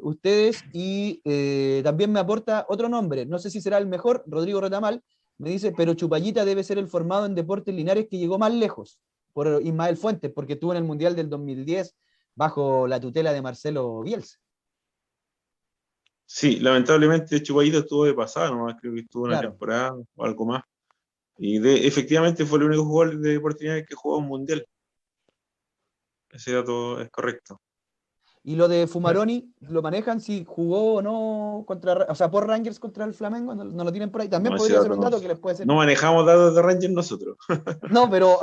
ustedes, y también me aporta otro nombre, no sé si será el mejor, Rodrigo Retamal, me dice, pero Chupallita debe ser el formado en Deportes Linares que llegó más lejos, por Ismael Fuentes, porque estuvo en el Mundial del 2010 bajo la tutela de Marcelo Bielsa. Sí, lamentablemente Chupallito estuvo de pasada, nomás creo que estuvo una Claro. temporada o algo más. Y efectivamente fue el único jugador de Deportes Linares que jugó un mundial. Ese dato es correcto. Y lo de Fumaroni, ¿lo manejan si jugó o no o sea, por Rangers contra el Flamengo? ¿No lo tienen por ahí? También No, ese podría ser dato un no. dato que les puede ser. No manejamos datos de Rangers nosotros. No, pero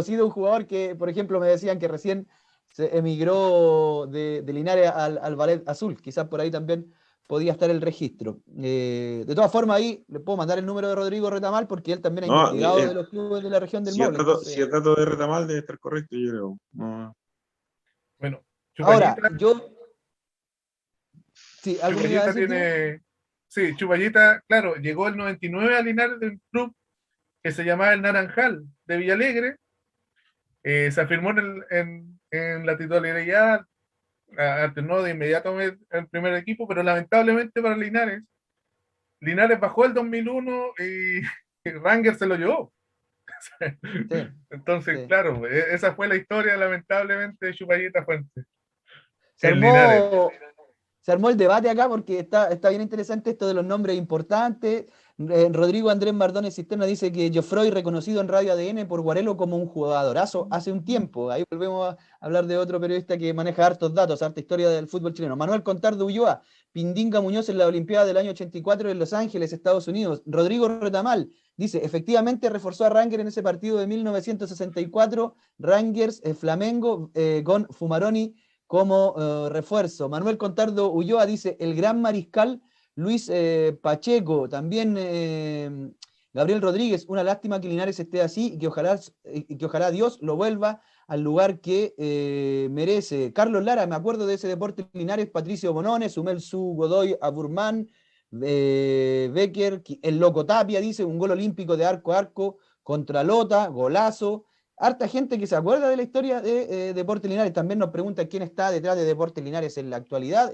sí de un jugador que, por ejemplo, me decían que recién se emigró de Linares al Ballet Azul. Quizás por ahí también podía estar el registro. De todas formas, ahí le puedo mandar el número de Rodrigo Retamal porque él también ha No, investigado de los clubes de la región del Maule. si el dato de Retamal debe estar correcto, yo creo. No. Bueno, Ahora, Chupallita, Sí, ¿algo me iba a Chupallita decir, Diego? tiene. Sí, Chupallita, claro, llegó el 99 a Linares de un club que se llamaba el Naranjal de Villalegre. Se afirmó en la titularidad, alternó de inmediato el primer equipo, pero lamentablemente para Linares bajó el 2001 y Rangers se lo llevó. Sí, Entonces, sí. claro, esa fue la historia, lamentablemente, de Chupallita Fuentes Se en Linares. armó, se armó el debate acá porque está bien interesante esto de los nombres importantes. Rodrigo Andrés Mardones Cisterna dice que Geoffroy, reconocido en Radio ADN por Guarelo como un jugadorazo hace un tiempo. Ahí volvemos a hablar de otro periodista que maneja hartos datos, harta historia del fútbol chileno. Manuel Contardo Ulloa, Pindinga Muñoz en la Olimpiada del año 84 en Los Ángeles, Estados Unidos. Rodrigo Retamal dice, efectivamente reforzó a Rangers en ese partido de 1964, Rangers, Flamengo, con Fumaroni como refuerzo. Manuel Contardo Ulloa dice, el gran mariscal Luis Pacheco, también Gabriel Rodríguez, una lástima que Linares esté así y que ojalá Dios lo vuelva al lugar que merece. Carlos Lara, me acuerdo de ese Deportes Linares, Patricio Bonones, Sumel Su, Godoy, Aburman, Becker, el Loco Tapia, dice, un gol olímpico de arco a arco contra Lota, golazo. Harta gente que se acuerda de la historia de Deportes Linares. También nos pregunta quién está detrás de Deportes Linares en la actualidad.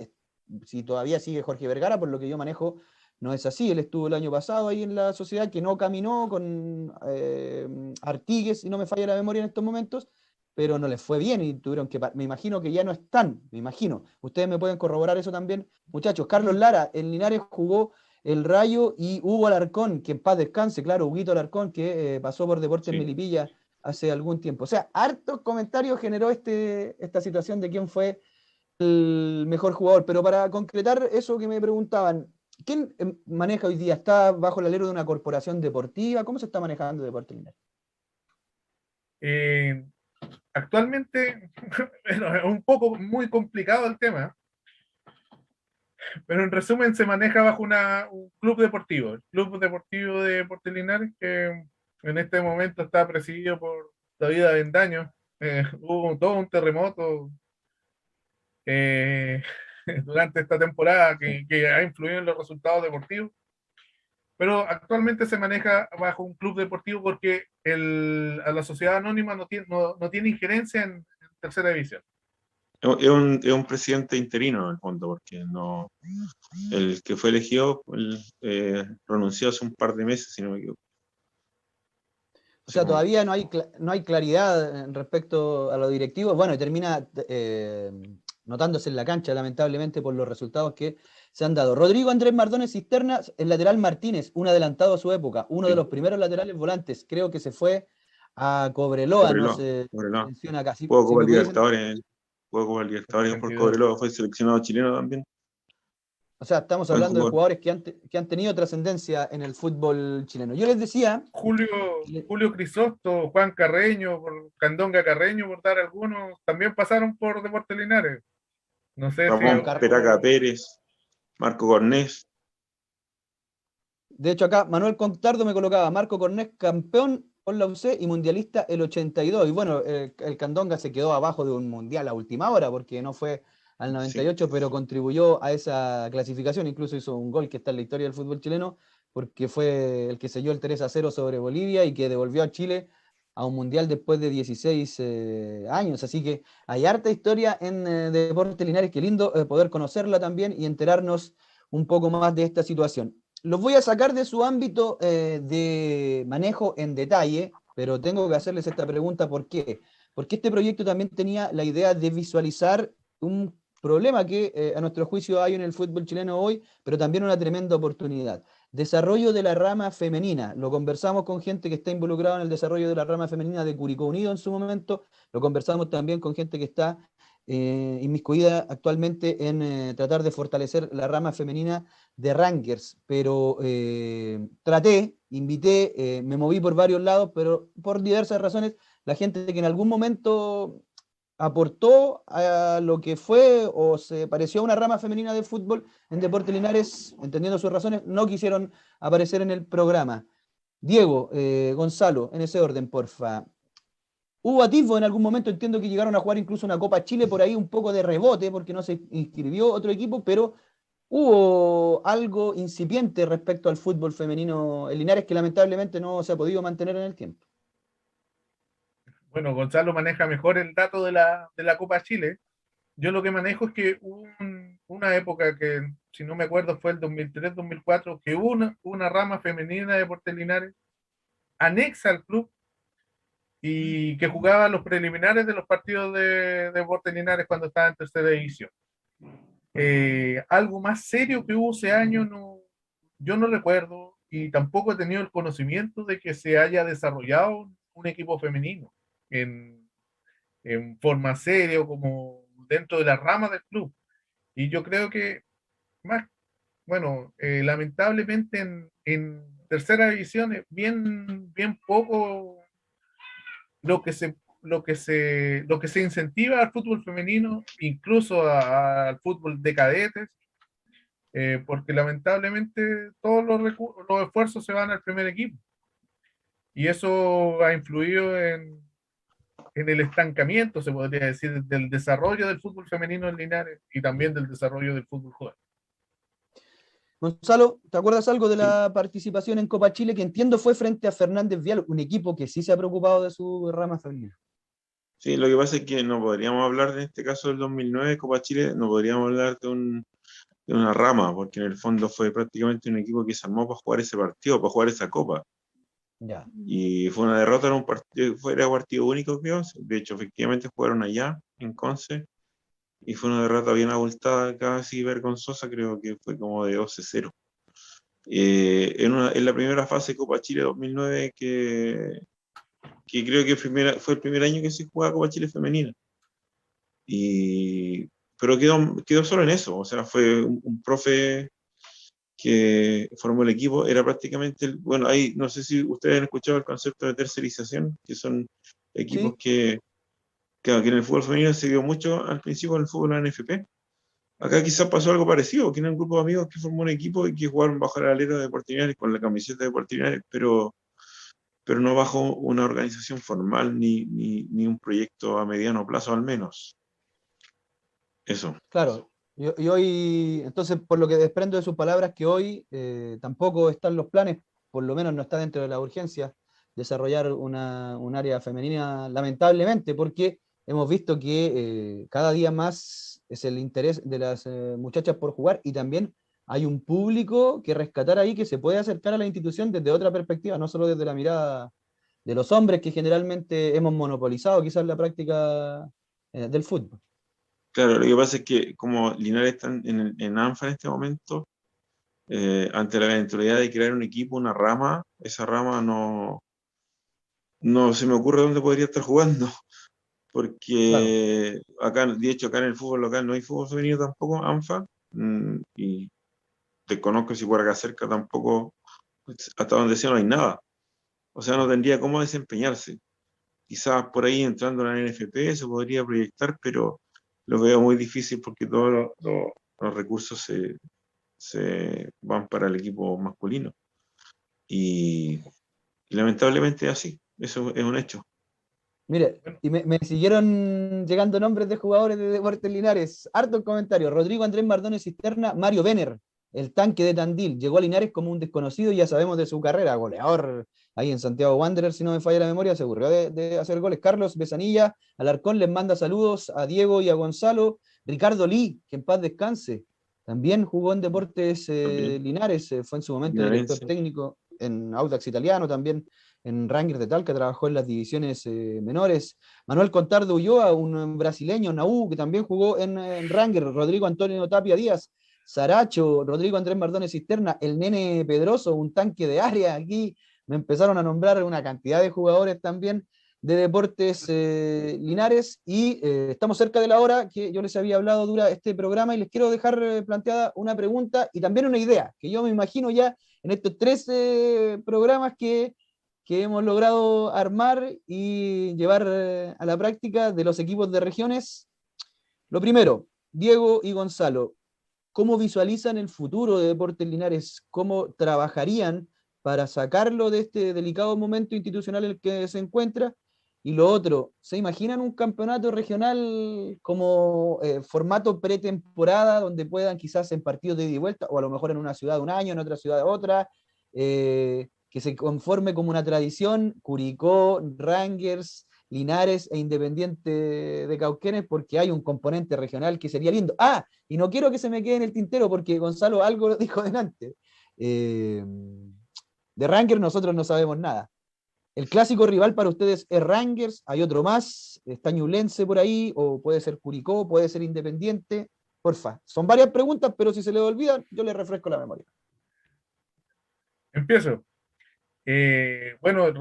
Si todavía sigue Jorge Vergara, por lo que yo manejo, no es así. Él estuvo el año pasado ahí en la sociedad, que no caminó con Artigues, si no me falla la memoria en estos momentos, pero no les fue bien y tuvieron que... Me imagino que ya no están, me imagino. Ustedes me pueden corroborar eso también. Muchachos, Carlos Lara, en Linares jugó el Rayo, y Hugo Alarcón, que en paz descanse, claro, Huguito Alarcón, que pasó por Deportes Melipilla hace algún tiempo. O sea, hartos comentarios generó esta situación de quién fue el mejor jugador. Pero para concretar eso que me preguntaban, ¿quién maneja hoy día? ¿Está bajo el alero de una corporación deportiva? ¿Cómo se está manejando Deportes Linares? Actualmente, bueno, es un poco muy complicado el tema, pero en resumen se maneja bajo un club deportivo, el Club Deportivo de Deportes Linares, que en este momento está presidido por David Avendaño. Hubo todo un terremoto eh, durante esta temporada que ha influido en los resultados deportivos, pero actualmente se maneja bajo un club deportivo porque a la sociedad anónima no tiene injerencia en tercera división. Es un presidente interino, en el fondo, porque no, el que fue elegido renunció hace un par de meses, si no me equivoco. O sea, todavía no hay claridad respecto a los directivos. Bueno, y termina notándose en la cancha, lamentablemente, por los resultados que se han dado. Rodrigo Andrés Mardones Cisterna, el lateral Martínez, un adelantado a su época, uno de los primeros laterales volantes, creo que se fue a Cobreloa, no se menciona acá. Jugó Copa Libertadores por Cobreloa, fue seleccionado chileno también. O sea, estamos hablando de jugadores que han tenido trascendencia en el fútbol chileno. Yo les decía... Julio Crisosto, Juan Carreño, Candonga Carreño, por dar algunos, también pasaron por Deportes Linares. No sé Ramón Peraca Pérez, Marco Cornés. De hecho, acá Manuel Contardo me colocaba Marco Cornés, campeón con la UC y mundialista el 82. Y bueno, el Candonga se quedó abajo de un mundial a última hora porque no fue al 98, pero contribuyó a esa clasificación. Incluso hizo un gol que está en la historia del fútbol chileno, porque fue el que selló el 3-0 sobre Bolivia y que devolvió a Chile a un mundial después de 16 años. Así que hay harta historia en Deportes Linares. Qué lindo poder conocerla también y enterarnos un poco más de esta situación. Los voy a sacar de su ámbito de manejo en detalle, pero tengo que hacerles esta pregunta. ¿Por qué? Porque este proyecto también tenía la idea de visualizar un problema que a nuestro juicio hay en el fútbol chileno hoy, pero también una tremenda oportunidad. Desarrollo de la rama femenina. Lo conversamos con gente que está involucrada en el desarrollo de la rama femenina de Curicó Unido en su momento. Lo conversamos también con gente que está inmiscuida actualmente en tratar de fortalecer la rama femenina de Rangers, pero invité, me moví por varios lados, pero por diversas razones, la gente que en algún momento aportó a lo que fue o se pareció a una rama femenina de fútbol en Deportes Linares, entendiendo sus razones, no quisieron aparecer en el programa. Diego, Gonzalo, en ese orden, porfa. Hubo atisbo en algún momento, entiendo que llegaron a jugar incluso una Copa Chile por ahí un poco de rebote, porque no se inscribió otro equipo, pero hubo algo incipiente respecto al fútbol femenino en Linares que lamentablemente no se ha podido mantener en el tiempo. Bueno, Gonzalo maneja mejor el dato de la Copa Chile. Yo lo que manejo es que hubo una época que, si no me acuerdo, fue el 2003-2004, que hubo una rama femenina de Deportes Linares anexa al club y que jugaba los preliminares de los partidos de Deportes Linares cuando estaba en tercera división. Algo más serio que hubo ese año, yo no recuerdo, y tampoco he tenido el conocimiento de que se haya desarrollado un equipo femenino en forma seria o como dentro de las ramas del club. Y yo creo que más, bueno, lamentablemente en tercera división es bien poco lo que se incentiva al fútbol femenino, incluso al fútbol de cadetes, porque lamentablemente todos los esfuerzos se van al primer equipo. Y eso ha influido en el estancamiento, se podría decir, del desarrollo del fútbol femenino en Linares y también del desarrollo del fútbol joven. Gonzalo, ¿te acuerdas algo de Sí. la participación en Copa Chile, que entiendo fue frente a Fernández Vial, un equipo que sí se ha preocupado de su rama femenina? Sí, lo que pasa es que no podríamos hablar en este caso del 2009, Copa Chile, no podríamos hablar de una rama, porque en el fondo fue prácticamente un equipo que se armó para jugar ese partido, para jugar esa copa. Ya. Y fue una derrota en un partido, era partido único, creo. De hecho, efectivamente jugaron allá, en Conce, y fue una derrota bien abultada, casi vergonzosa, creo que fue como de 12-0. En la primera fase de Copa Chile 2009, que creo que fue el primer año que se jugaba Copa Chile femenina. Pero quedó solo en eso, o sea, fue un profe que formó el equipo, era prácticamente, bueno, ahí no sé si ustedes han escuchado el concepto de tercerización, que son equipos Sí, que en el fútbol femenino se vio mucho al principio del fútbol ANFP. Acá quizás pasó algo parecido, que era un grupo de amigos que formó un equipo y que jugaron bajo el alero de Deportes Linares con la camiseta de Deportes Linares, pero no bajo una organización formal ni un proyecto a mediano plazo al menos. Eso. claro. Y hoy, entonces, por lo que desprendo de sus palabras, que hoy tampoco están los planes, por lo menos no está dentro de la urgencia, desarrollar un área femenina, lamentablemente, porque hemos visto que cada día más es el interés de las muchachas por jugar, y también hay un público que rescatar ahí, que se puede acercar a la institución desde otra perspectiva, no solo desde la mirada de los hombres, que generalmente hemos monopolizado quizás la práctica del fútbol. Claro, lo que pasa es que como Linares está en ANFA en este momento, ante la eventualidad de crear un equipo, una rama, esa rama no se me ocurre dónde podría estar jugando, Claro. porque acá, de hecho, acá en el fútbol local no hay fútbol femenino tampoco, ANFA, y desconozco si por acá cerca tampoco, pues, hasta donde sea no hay nada. O sea, no tendría cómo desempeñarse. Quizás por ahí entrando a la NFP se podría proyectar, pero lo veo muy difícil porque todos los recursos se van para el equipo masculino. Y lamentablemente es así, eso es un hecho. Mire, Bueno, y me siguieron llegando nombres de jugadores de Deportes Linares. Harto comentario. Rodrigo Andrés Mardones Cisterna, Mario Benner, el tanque de Tandil. Llegó a Linares como un desconocido y ya sabemos de su carrera. Goleador ahí en Santiago Wanderers, si no me falla la memoria, se aburrió de hacer goles. Carlos Besanilla, Alarcón les manda saludos a Diego y a Gonzalo. Ricardo Lee, que en paz descanse. También jugó en Deportes También, Linares, fue en su momento director Linarense, técnico en Audax Italiano, también en Rangers de Talca, trabajó en las divisiones menores. Manuel Contardo Ulloa, un brasileño, Naú, que también jugó en Rangers. Rodrigo Antonio Tapia Díaz, Saracho, Rodrigo Andrés Mardones Cisterna, el Nene Pedroso, un tanque de área. Aquí me empezaron a nombrar una cantidad de jugadores también de Deportes Linares, y estamos cerca de la hora que yo les había hablado dura este programa, y les quiero dejar planteada una pregunta y también una idea, que yo me imagino ya en estos 3 programas que hemos logrado armar y llevar a la práctica de los equipos de regiones. Lo primero, Diego y Gonzalo, ¿cómo visualizan el futuro de Deportes Linares? ¿Cómo trabajarían para sacarlo de este delicado momento institucional en el que se encuentra? Y lo otro, ¿se imaginan un campeonato regional como formato pretemporada, donde puedan quizás en partidos de ida y vuelta, o a lo mejor en una ciudad un año, en otra ciudad otra, que se conforme como una tradición, Curicó, Rangers, Linares e Independiente de Cauquenes, porque hay un componente regional que sería lindo? Ah, y no quiero que se me quede en el tintero, porque Gonzalo algo lo dijo delante. De Rangers nosotros no sabemos nada. ¿El clásico rival para ustedes es Rangers? ¿Hay otro más? ¿Está Ñublense por ahí? ¿O puede ser Curicó? ¿Puede ser Independiente? Porfa, son varias preguntas, pero si se les olvidan, yo les refresco la memoria. Empiezo. Bueno,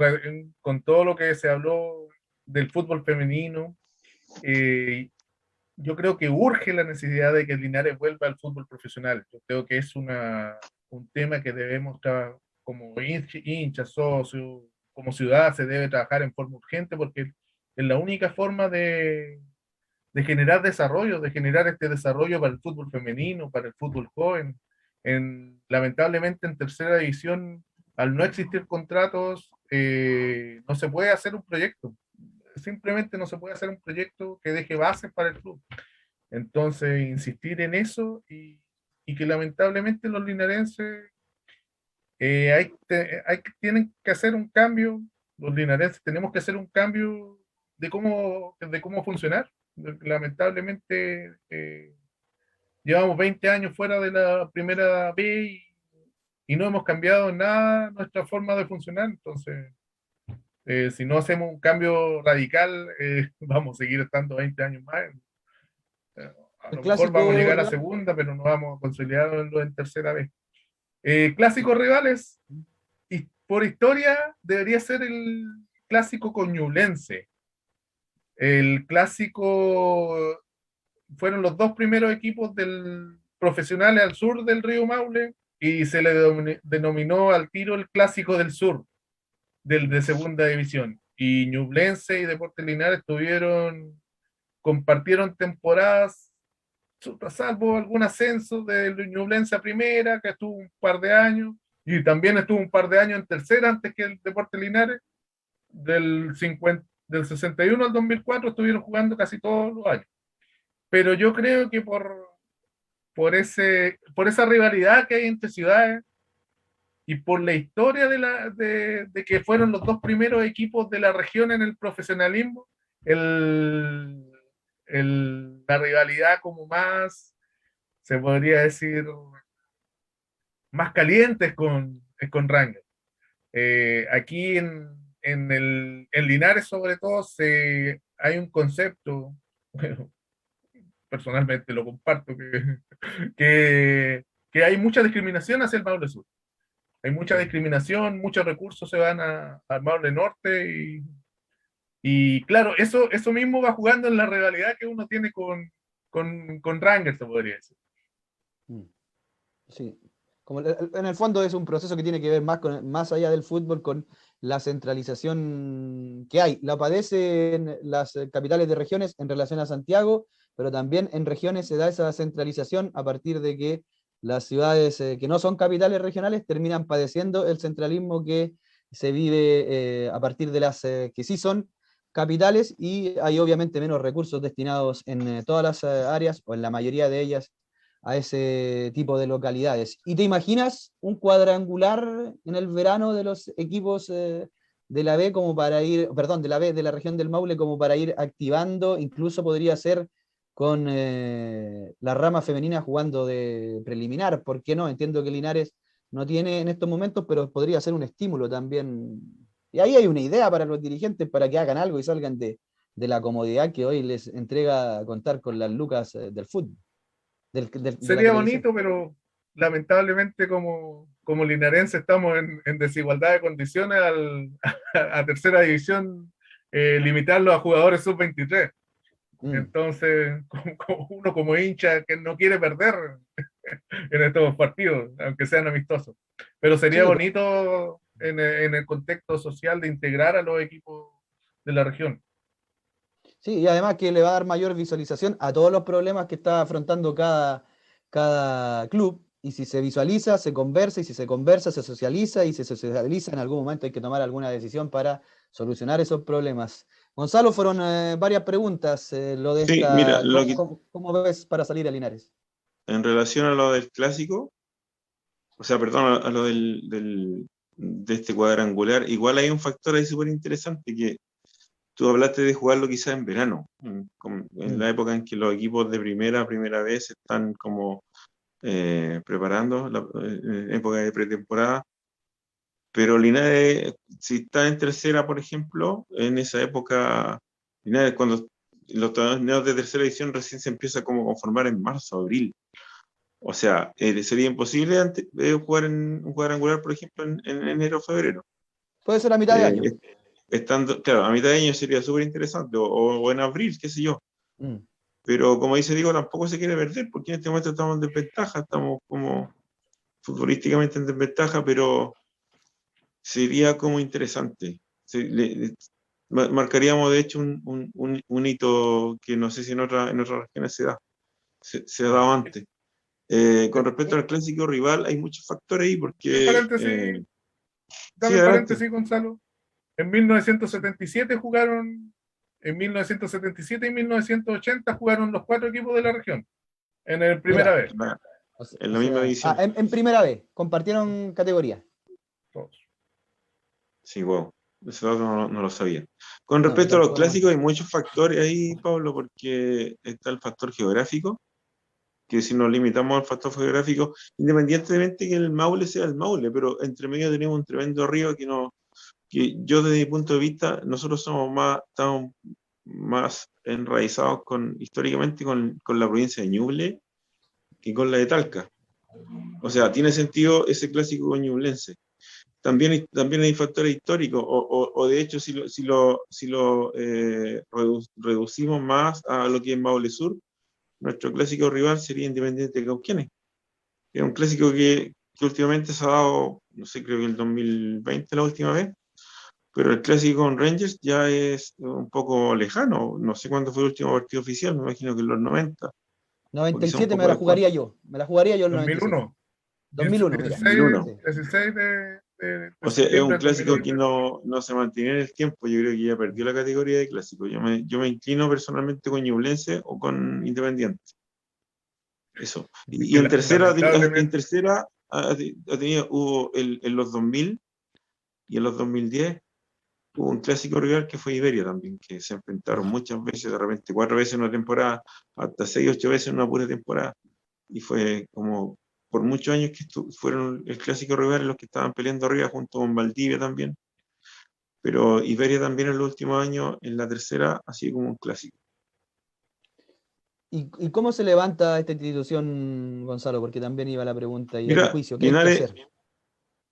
con todo lo que se habló del fútbol femenino, yo creo que urge la necesidad de que Linares vuelva al fútbol profesional. Yo creo que es un tema que debemos trabajar como hinchas, socios, como ciudad, se debe trabajar en forma urgente porque es la única forma de generar desarrollo, de generar este desarrollo para el fútbol femenino, para el fútbol joven. Lamentablemente en tercera división, al no existir contratos, no se puede hacer un proyecto. Simplemente no se puede hacer un proyecto que deje bases para el club. Entonces, insistir en eso y que lamentablemente los linarenses tienen que hacer un cambio, los linarenses tenemos que hacer un cambio de cómo funcionar. Lamentablemente, llevamos 20 años fuera de la primera B y no hemos cambiado en nada nuestra forma de funcionar. Entonces, si no hacemos un cambio radical, vamos a seguir estando 20 años más. A El lo mejor clásico vamos a llegar a rival, segunda, pero no vamos a consolidarlo en tercera vez. Clásicos rivales, y por historia debería ser el clásico coñulense. El clásico fueron los dos primeros equipos del profesionales al sur del río Maule y se le denominó al tiro el clásico del sur, de segunda división. Y Ñublense y Deportes Linares compartieron temporadas, salvo algún ascenso de Ñublense a primera, que estuvo un par de años, y también estuvo un par de años en tercera antes que el Deportes Linares, del 61 al 2004 estuvieron jugando casi todos los años. Pero yo creo que por esa rivalidad que hay entre ciudades y por la historia de que fueron los dos primeros equipos de la región en el profesionalismo, la rivalidad como más, se podría decir, más caliente es con Rangers. Aquí en Linares, sobre todo, hay un concepto, bueno, personalmente lo comparto, que hay mucha discriminación hacia el Maule Sur. Hay mucha discriminación, muchos recursos se van al Maule Norte y claro, eso mismo va jugando en la rivalidad que uno tiene con Rangers, se podría decir. sí. Como en el fondo es un proceso que tiene que ver más allá del fútbol con la centralización que hay. La padecen las capitales de regiones en relación a Santiago, pero también en regiones se da esa centralización a partir de que las ciudades que no son capitales regionales terminan padeciendo el centralismo que se vive a partir de las que sí son capitales, y hay obviamente menos recursos destinados en todas las áreas, o en la mayoría de ellas, a ese tipo de localidades. ¿Y te imaginas un cuadrangular en el verano de los equipos de la B como para ir, perdón, de la B, de la región del Maule, como para ir activando? Incluso podría ser con la rama femenina jugando de preliminar, ¿por qué no? Entiendo que Linares no tiene en estos momentos, pero podría ser un estímulo también. Y ahí hay una idea para los dirigentes para que hagan algo y salgan de la comodidad que hoy les entrega contar con las lucas del fútbol. De la Sería televisión. bonito, pero lamentablemente como linarense estamos en desigualdad de condiciones a tercera división, limitarlo a jugadores sub-23. Entonces, uno como hincha que no quiere perder en estos partidos, aunque sean amistosos. Pero sería Sí, bonito en el contexto social de integrar a los equipos de la región. sí, y además que le va a dar mayor visualización a todos los problemas que está afrontando cada club. Y si se visualiza, se conversa, y si se conversa, se socializa, y si se socializa, en algún momento hay que tomar alguna decisión para solucionar esos problemas. Gonzalo, fueron varias preguntas. Lo de Sí, mira, esta, ¿cómo ves para salir a Linares? en relación a lo del clásico, o sea, perdón, a lo de este cuadrangular, igual hay un factor ahí súper interesante, que tú hablaste de jugarlo quizás en verano, en la época en que los equipos de primera vez están como preparando la época de pretemporada, pero Linares, si está en tercera, por ejemplo, en esa época, Linares, cuando los torneos de tercera edición recién se empieza como a conformar en marzo, abril. O sea, sería imposible jugar en un cuadrangular, por ejemplo, en enero o febrero. Puede ser a mitad de año. Estando, claro, a mitad de año sería súper interesante, o en abril, qué sé yo. Mm. Pero como dice Diego, tampoco se quiere perder, porque en este momento estamos en desventaja, estamos como futbolísticamente en desventaja, pero sería como interesante. Marcaríamos de hecho un hito que no sé si en otras regiones se ha dado antes. Con respecto al clásico rival, hay muchos factores ahí, porque... Dame el paréntesis, Gonzalo. En 1977 jugaron, en 1977 y 1980 jugaron los 4 equipos de la región, en el primera vez. En la misma división. En primera vez, compartieron categoría. Todos. Sí, wow. Ese dato no lo sabía. Con respecto a los clásicos, hay muchos factores ahí, Pablo, porque está el factor geográfico, que si nos limitamos al factor geográfico, independientemente que el Maule sea el Maule, pero entre medio tenemos un tremendo río que yo desde mi punto de vista, nosotros estamos más enraizados históricamente con la provincia de Ñuble que con la de Talca. O sea, tiene sentido ese clásico ñublense. También hay factores históricos, o de hecho, si lo reducimos más a lo que es Maule Sur, nuestro clásico rival sería Independiente de Cauquenes. Es un clásico que últimamente se ha dado, no sé, creo que el 2020 la última vez, pero el clásico con Rangers ya es un poco lejano. No sé cuándo fue el último partido oficial, me imagino que en los 90. 97 me la jugaría yo. Me la jugaría yo el 2001. 2001, mira. 16 o sea, es un clásico que no se mantiene en el tiempo. Yo creo que ya perdió la categoría de clásico. Yo me inclino personalmente con Ñublense o con Independiente. Eso. Y en tercera hubo en los 2000 y en los 2010 hubo un clásico rival que fue Iberia también, que se enfrentaron muchas veces, de repente 4 veces en una temporada, hasta 6, 8 veces en una pura temporada. Y fue como por muchos años que fueron el clásico rival los que estaban peleando arriba junto con Valdivia también. Pero Iberia también en los últimos años, en la tercera, ha sido como un clásico. ¿Y cómo se levanta esta institución, Gonzalo? Porque también iba la pregunta. ¿Y Mira, a tu juicio qué hay que hacer?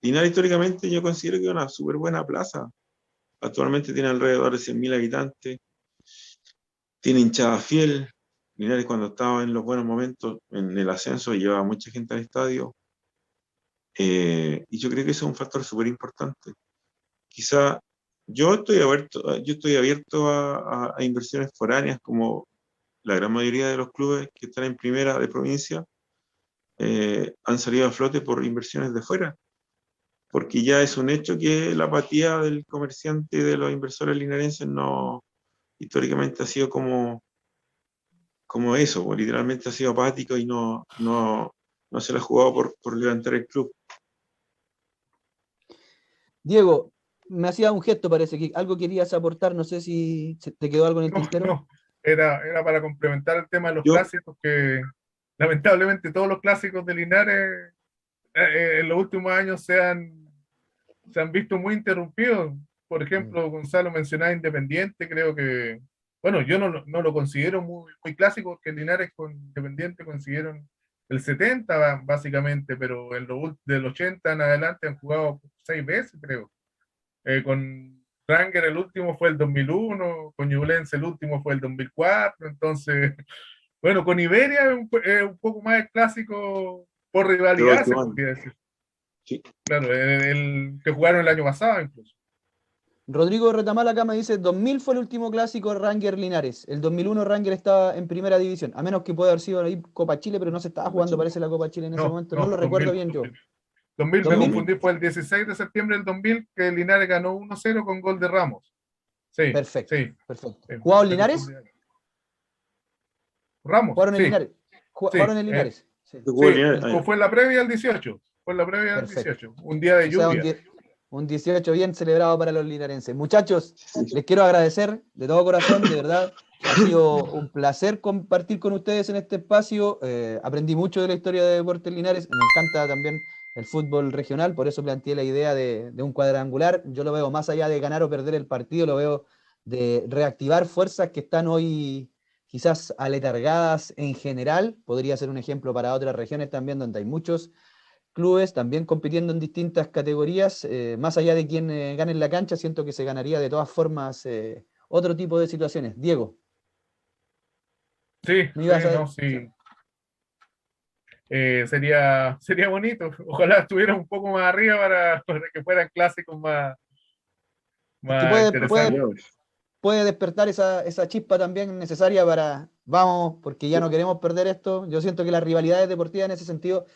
Linares históricamente yo considero que es una súper buena plaza. Actualmente tiene alrededor de 100.000 habitantes. Tiene hinchada fiel. Linares cuando estaba en los buenos momentos, en el ascenso, llevaba mucha gente al estadio. Y yo creo que eso es un factor súper importante. Quizá yo estoy abierto a inversiones foráneas, como la gran mayoría de los clubes que están en primera de provincia han salido a flote por inversiones de fuera, porque ya es un hecho que la apatía del comerciante y de los inversores linarenses históricamente ha sido como eso, pues, literalmente ha sido apático y no se la ha jugado por levantar el club. Diego, me hacía un gesto, parece que algo querías aportar, no sé si te quedó algo en el tintero. No, era para complementar el tema de los clásicos, que lamentablemente todos los clásicos de Linares en los últimos años se han visto muy interrumpidos. Por ejemplo, Gonzalo mencionaba Independiente, creo que, bueno, yo no lo considero muy clásico, porque Linares con Independiente consiguieron el 70 básicamente, pero del 80 en adelante han jugado 6 veces, creo. Con Ranger el último fue el 2001, con Ñublense el último fue el 2004, entonces, bueno, con Iberia es un poco más clásico por rivalidad, se podría decir. Sí. Claro, el que jugaron el año pasado incluso. Rodrigo Retamal acá me dice, 2000 fue el último clásico Ranger Linares. El 2001 Ranger estaba en primera división, a menos que pueda haber sido ahí Copa Chile, pero no se estaba jugando, parece, la Copa Chile en ese momento. No lo recuerdo bien yo. 2000, me confundí, fue el 16 de septiembre del 2000 que Linares ganó 1-0 con gol de Ramos. Sí, perfecto, sí. perfecto. ¿Jugaron Linares? Ramos, ¿Jugaron en sí. Linares? ¿Jugaron en Linares? Sí, fue en la previa del 18. Fue en la previa del 18. Un día de lluvia. Un 18 bien celebrado para los linarenses. Muchachos, les quiero agradecer de todo corazón, de verdad. Ha sido un placer compartir con ustedes en este espacio. Aprendí mucho de la historia de Deportes Linares. Me encanta también el fútbol regional, por eso planteé la idea de un cuadrangular. Yo lo veo más allá de ganar o perder el partido, lo veo de reactivar fuerzas que están hoy quizás aletargadas en general, podría ser un ejemplo para otras regiones también, donde hay muchos clubes también compitiendo en distintas categorías, más allá de quién gane en la cancha, siento que se ganaría de todas formas otro tipo de situaciones. Diego, Sí, ¿me sí, ibas a no, sí. Sería bonito. Ojalá estuviera un poco más arriba para que fueran clásicos Es que más interesantes. puede despertar esa chispa también necesaria para, vamos, porque ya no queremos perder esto. Yo siento que las rivalidades deportivas en ese sentido,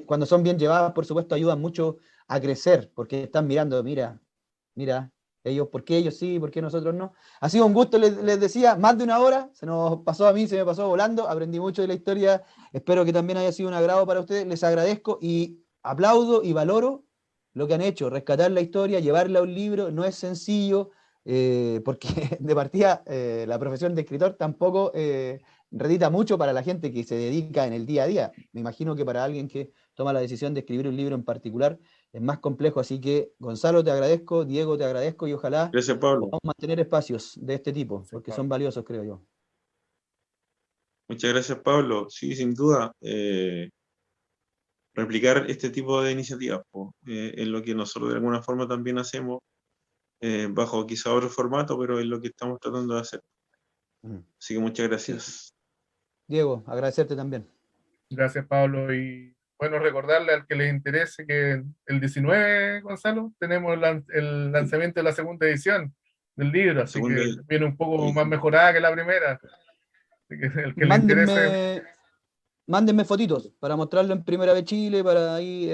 cuando son bien llevadas, por supuesto, ayudan mucho a crecer, porque están mirando, mira, ellos, ¿por qué ellos sí, por qué nosotros no? Ha sido un gusto, les decía, más de una hora, se nos pasó a mí, se me pasó volando, aprendí mucho de la historia, espero que también haya sido un agrado para ustedes, les agradezco y aplaudo y valoro lo que han hecho, rescatar la historia, llevarla a un libro, no es sencillo, porque de partida la profesión de escritor tampoco redita mucho para la gente que se dedica en el día a día. Me imagino que para alguien que toma la decisión de escribir un libro en particular es más complejo, así que Gonzalo te agradezco, Diego te agradezco y ojalá Gracias, Pablo. podamos mantener espacios de este tipo, Sí, porque son Pablo. valiosos, creo yo. Muchas gracias, Pablo. Sí, sin duda. Replicar este tipo de iniciativas, po, es lo que nosotros de alguna forma también hacemos, bajo quizá otro formato, pero es lo que estamos tratando de hacer. Así que muchas gracias. Diego, agradecerte también. Gracias, Pablo. Y bueno, recordarle al que les interese que el 19, Gonzalo, tenemos el lanzamiento de la segunda edición del libro, así Segunda, que viene un poco más y- mejorada que la primera. Así que el que le interese, Mándenme, mándenme fotitos para mostrarlo en Primera vez Chile, para ahí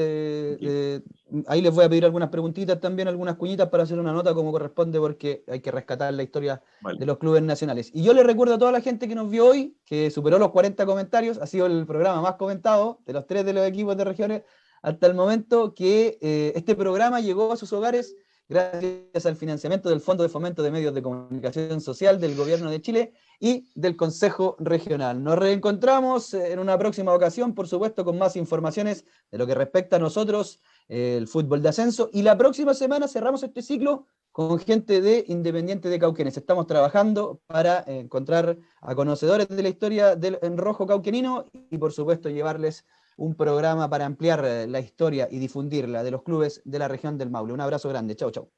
les voy a pedir algunas preguntitas también, algunas cuñitas para hacer una nota como corresponde, porque hay que rescatar la historia vale. de los clubes nacionales. Y yo les recuerdo a toda la gente que nos vio hoy, que superó los 40 comentarios, ha sido el programa más comentado de los 3 de los equipos de regiones hasta el momento, que este programa llegó a sus hogares gracias al financiamiento del Fondo de Fomento de Medios de Comunicación Social del Gobierno de Chile y del Consejo Regional. Nos reencontramos en una próxima ocasión, por supuesto, con más informaciones de lo que respecta a nosotros, el fútbol de ascenso. Y la próxima semana cerramos este ciclo con gente de Independiente de Cauquenes. Estamos trabajando para encontrar a conocedores de la historia del enrojo cauquenino y, por supuesto, llevarles un programa para ampliar la historia y difundirla de los clubes de la región del Maule. Un abrazo grande. Chau, chau.